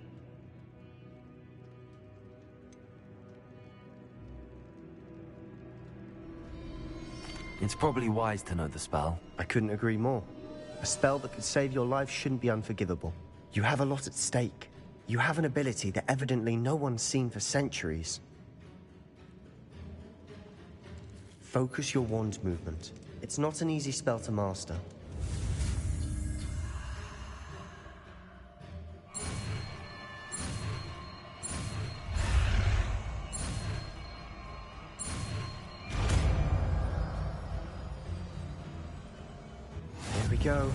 It's probably wise to know the spell. I couldn't agree more. A spell that could save your life shouldn't be unforgivable. You have a lot at stake. You have an ability that evidently no one's seen for centuries. Focus your wand movement. It's not an easy spell to master. Here we go.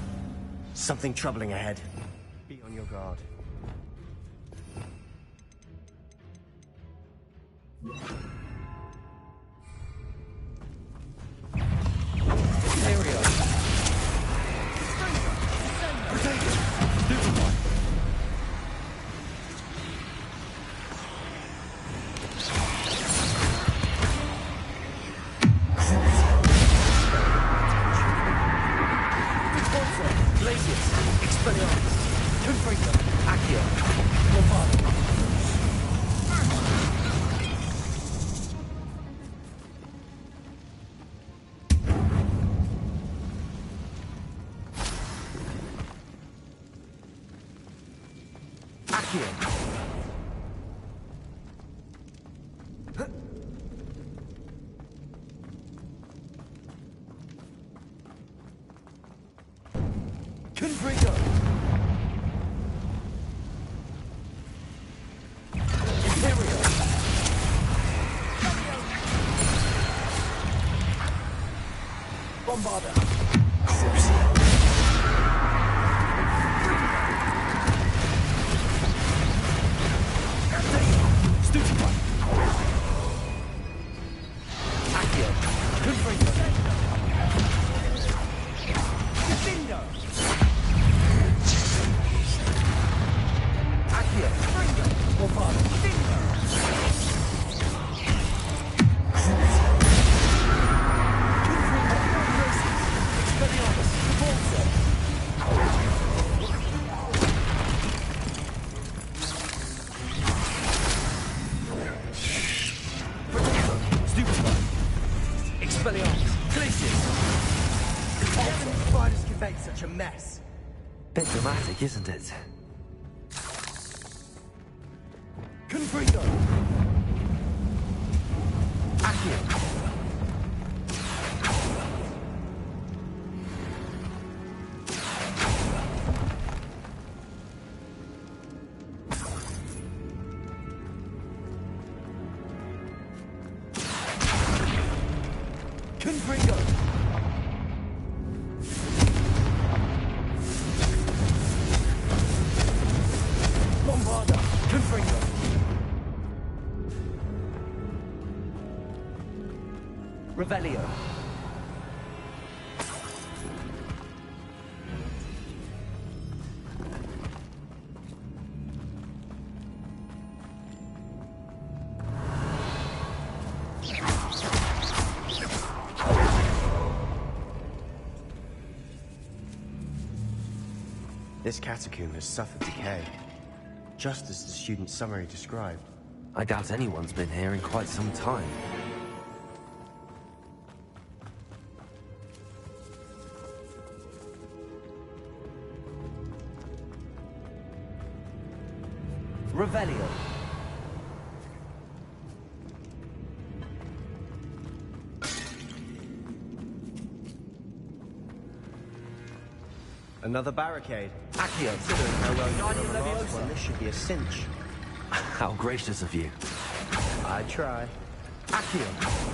Something troubling ahead. Be on your guard. Bit dramatic, isn't it? Confringo! Accio! Confringo! Revelio. This catacomb has suffered decay, just as the student's summary described. I doubt anyone's been here in quite some time. Revelio. Another barricade. Accio. Considering how well you did on the last one, this should be a cinch. How gracious of you. I try. Accio.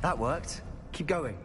That worked. Keep going.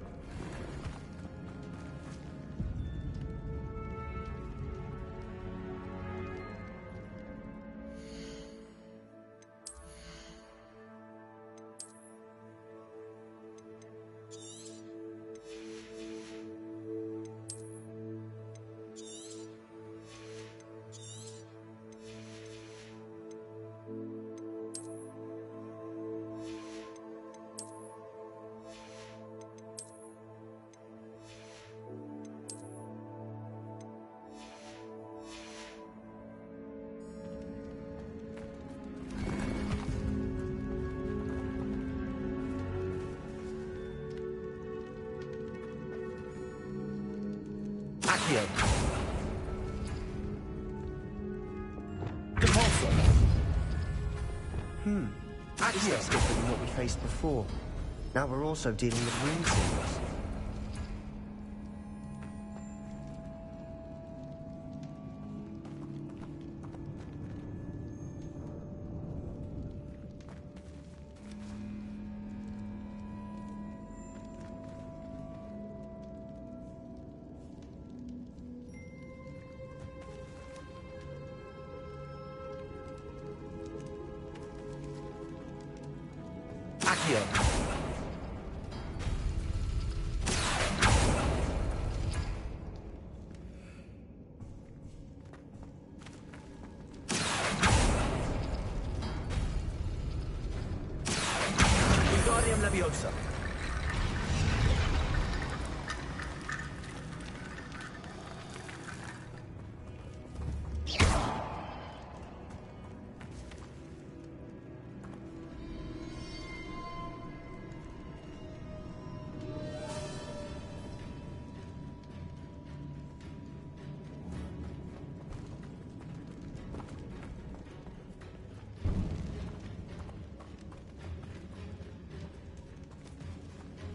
Accio. Compulsor. This looks different than what we faced before. Now we're also dealing with rune symbols. Accio. Wingardium Leviosa.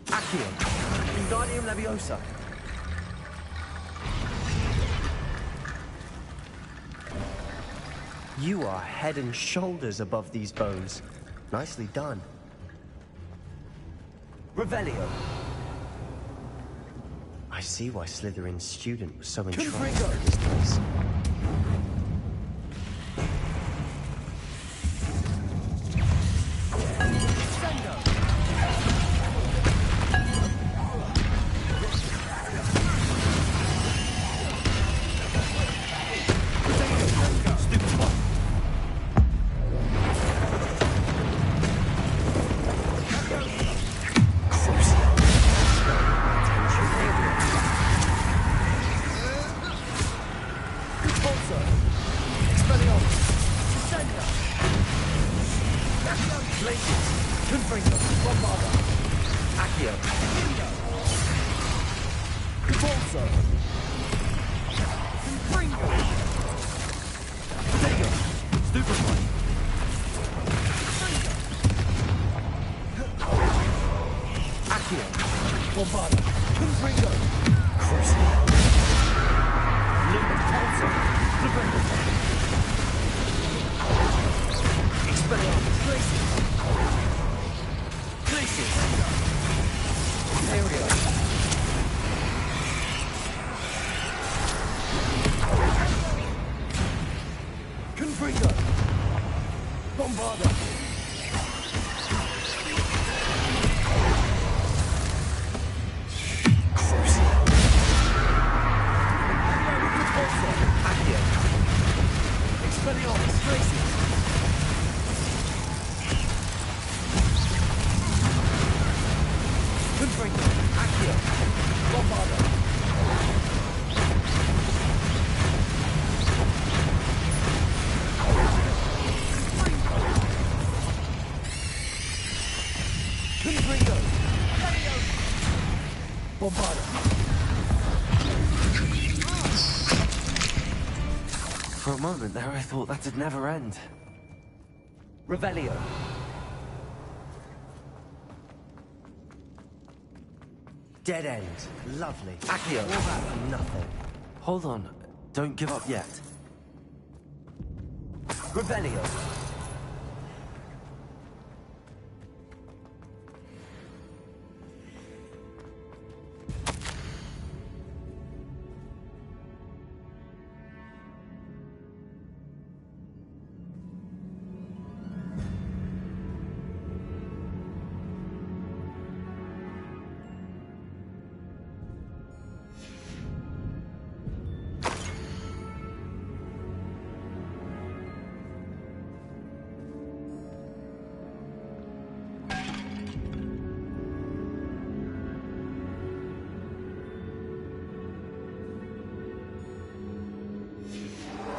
Accio. Wingardium Leviosa. You are head and shoulders above these bones. Nicely done. Revelio. I see why Slytherin's student was so entranced Confringo. with this place. For a moment there, I thought that'd never end. Revelio. Dead end. Lovely. Accio. All that for nothing. Hold on. Don't give up yet. Revelio.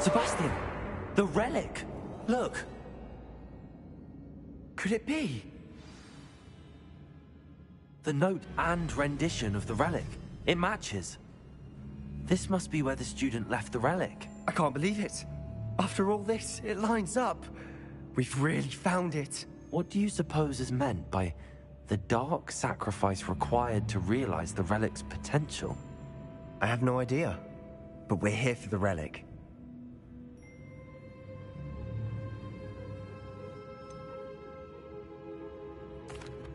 Sebastian! The relic! Look! Could it be? The note and rendition of the relic. It matches. This must be where the student left the relic. I can't believe it. After all this, it lines up. We've really found it. What do you suppose is meant by the dark sacrifice required to realize the relic's potential? I have no idea, but we're here for the relic.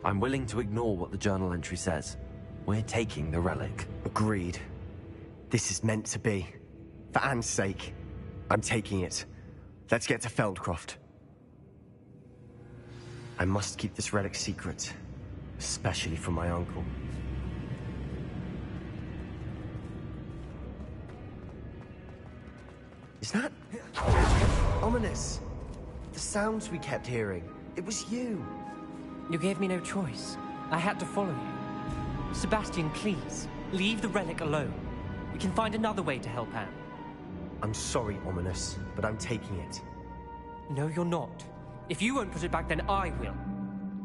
I'm willing to ignore what the journal entry says. We're taking the relic. Agreed. This is meant to be. For Anne's sake, I'm taking it. Let's get to Feldcroft. I must keep this relic secret, especially from my uncle. Is that... ominous? The sounds we kept hearing. It was you. You gave me no choice. I had to follow you. Sebastian, please, leave the relic alone. We can find another way to help Anne. I'm sorry, Ominous, but I'm taking it. No, you're not. If you won't put it back, then I will.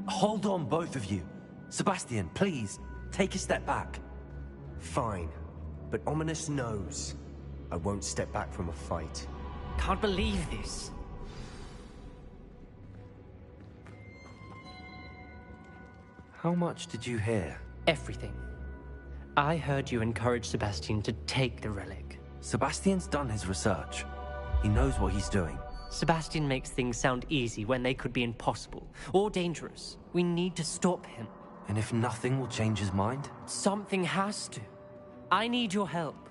Hold on, both of you. Sebastian, please, take a step back. Fine, but Ominous knows I won't step back from a fight. Can't believe this. How much did you hear? Everything. I heard you encourage Sebastian to take the relic. Sebastian's done his research. He knows what he's doing. Sebastian makes things sound easy when they could be impossible or dangerous. We need to stop him. And if nothing will change his mind? Something has to. I need your help.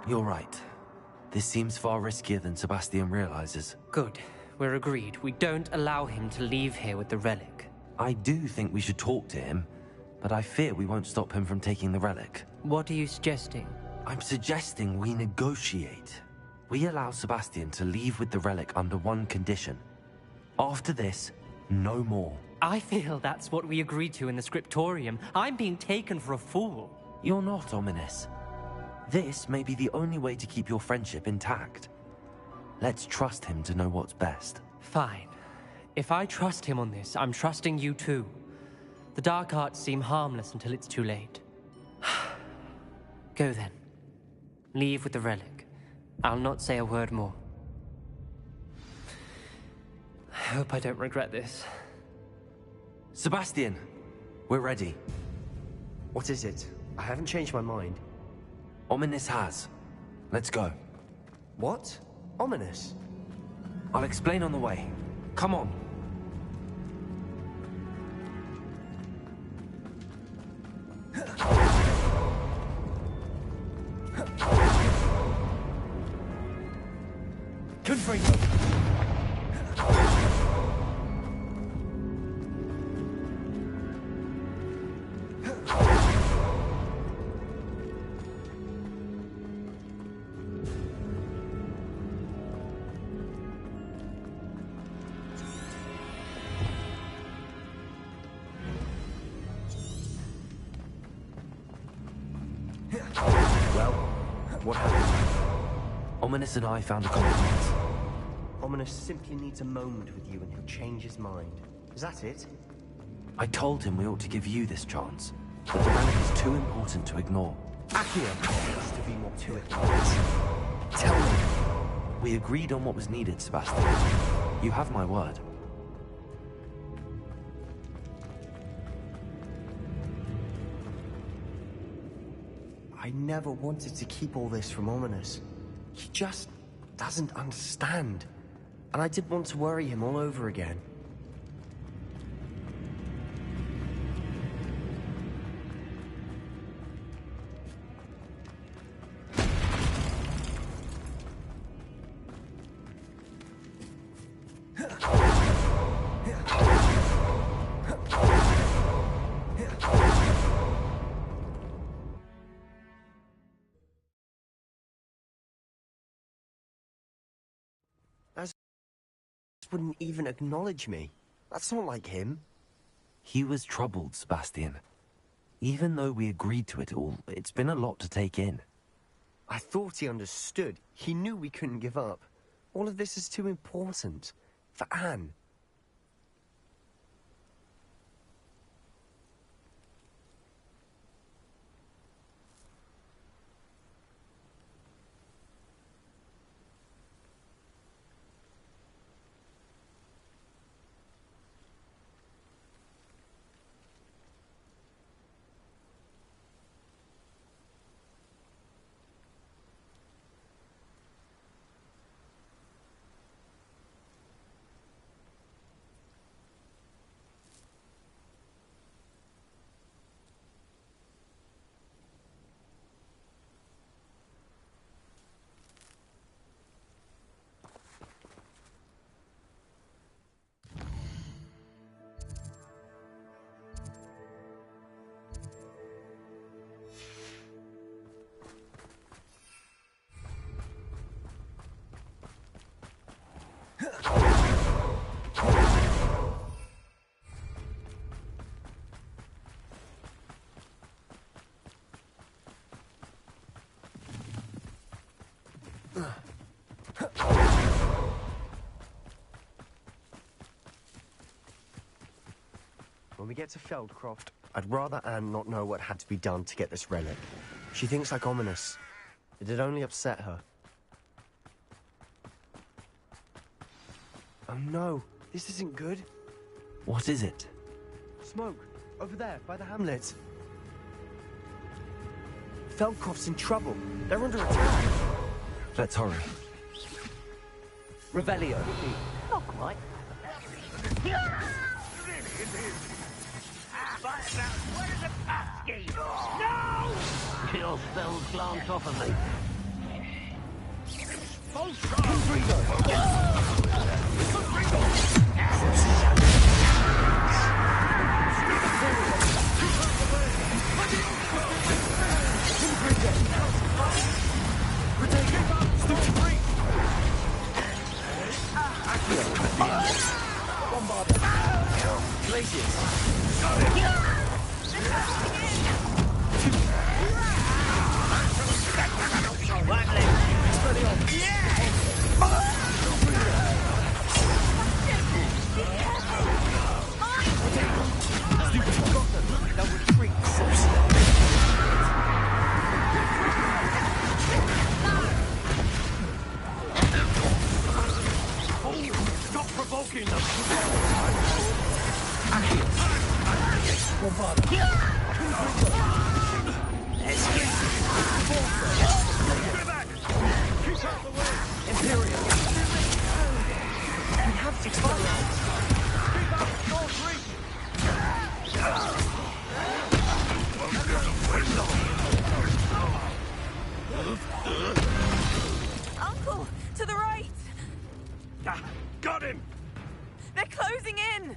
You're right. This seems far riskier than Sebastian realizes. Good. We're agreed. We don't allow him to leave here with the relic. I do think we should talk to him, but I fear we won't stop him from taking the relic. What are you suggesting? I'm suggesting we negotiate. We allow Sebastian to leave with the relic under one condition. After this, no more. I feel that's what we agreed to in the scriptorium. I'm being taken for a fool. You're not, Ominous. This may be the only way to keep your friendship intact. Let's trust him to know what's best. Fine. If I trust him on this, I'm trusting you too. The dark arts seem harmless until it's too late. Go then. Leave with the relic. I'll not say a word more. I hope I don't regret this. Sebastian, we're ready. What is it? I haven't changed my mind. Ominous has. Let's go. What? Ominous? I'll explain on the way. Come on. Confringo! Ominous and I found a compromise. Ominous simply needs a moment with you and he'll change his mind. Is that it? I told him we ought to give you this chance, that the relic is too important to ignore. Accio, there has to be more to it than that. Tell me. We agreed on what was needed, Sebastian. You have my word. I never wanted to keep all this from Ominous. He just doesn't understand. And I didn't want to worry him all over again. Wouldn't even acknowledge me. That's not like him. He was troubled, Sebastian. Even though we agreed to it all, it's been a lot to take in. I thought he understood. He knew we couldn't give up. All of this is too important. For Anne. When we get to Feldcroft, I'd rather Anne not know what had to be done to get this relic. She thinks like Ominous. It'd only upset her. Oh no, this isn't good. What is it? Smoke, over there, by the hamlet. Feldcroft's in trouble. They're under attack. Let's hurry. Revelio. Not quite. Where is the passkey? No! Your spells glance off of me. Stop provoking them! Uncle, to the right! Got him! They're closing in!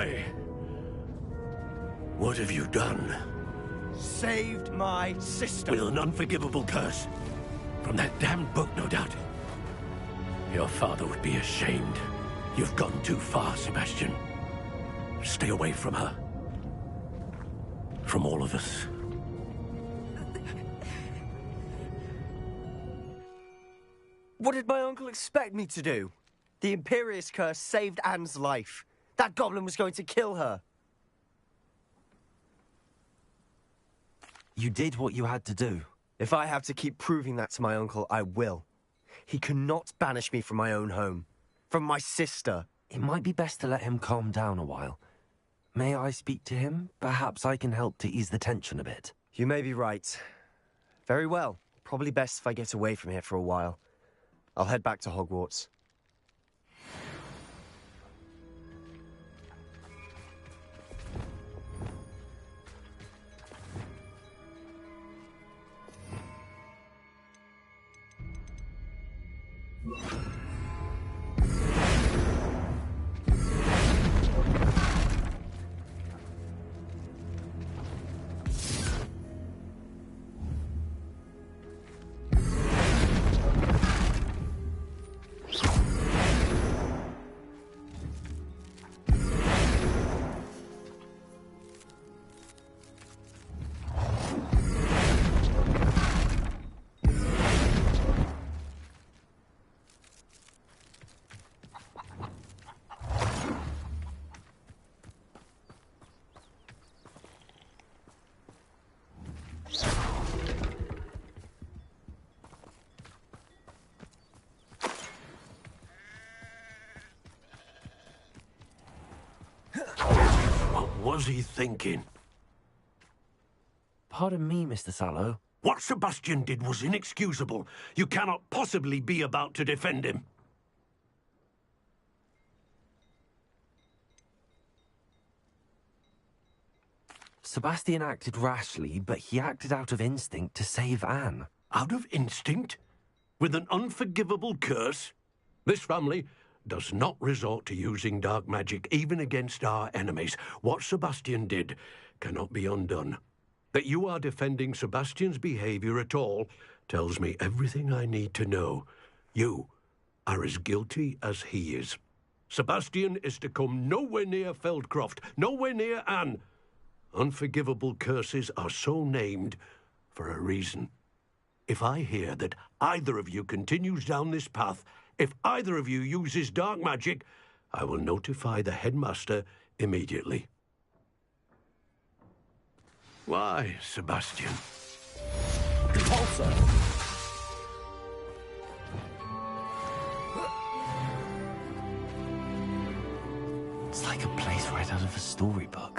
Why? What have you done? Saved my sister. With an unforgivable curse. From that damned book, no doubt. Your father would be ashamed. You've gone too far, Sebastian. Stay away from her. From all of us. What did my uncle expect me to do? The Imperious curse saved Anne's life. That goblin was going to kill her. You did what you had to do. If I have to keep proving that to my uncle, I will. He cannot banish me from my own home. From my sister. It might be best to let him calm down a while. May I speak to him? Perhaps I can help to ease the tension a bit. You may be right. Very well. Probably best if I get away from here for a while. I'll head back to Hogwarts. What was he thinking? Pardon me, Mr. Sallow. What Sebastian did was inexcusable. You cannot possibly be about to defend him. Sebastian acted rashly, but he acted out of instinct to save Anne. Out of instinct? With an unforgivable curse? This family does not resort to using dark magic even against our enemies. What Sebastian did cannot be undone. That you are defending Sebastian's behavior at all tells me everything I need to know. You are as guilty as he is. Sebastian is to come nowhere near Feldcroft, nowhere near Anne. Unforgivable curses are so named for a reason. If I hear that either of you continues down this path, if either of you uses dark magic, I will notify the headmaster immediately. Why, Sebastian? Repulsor! It's like a place right out of a storybook.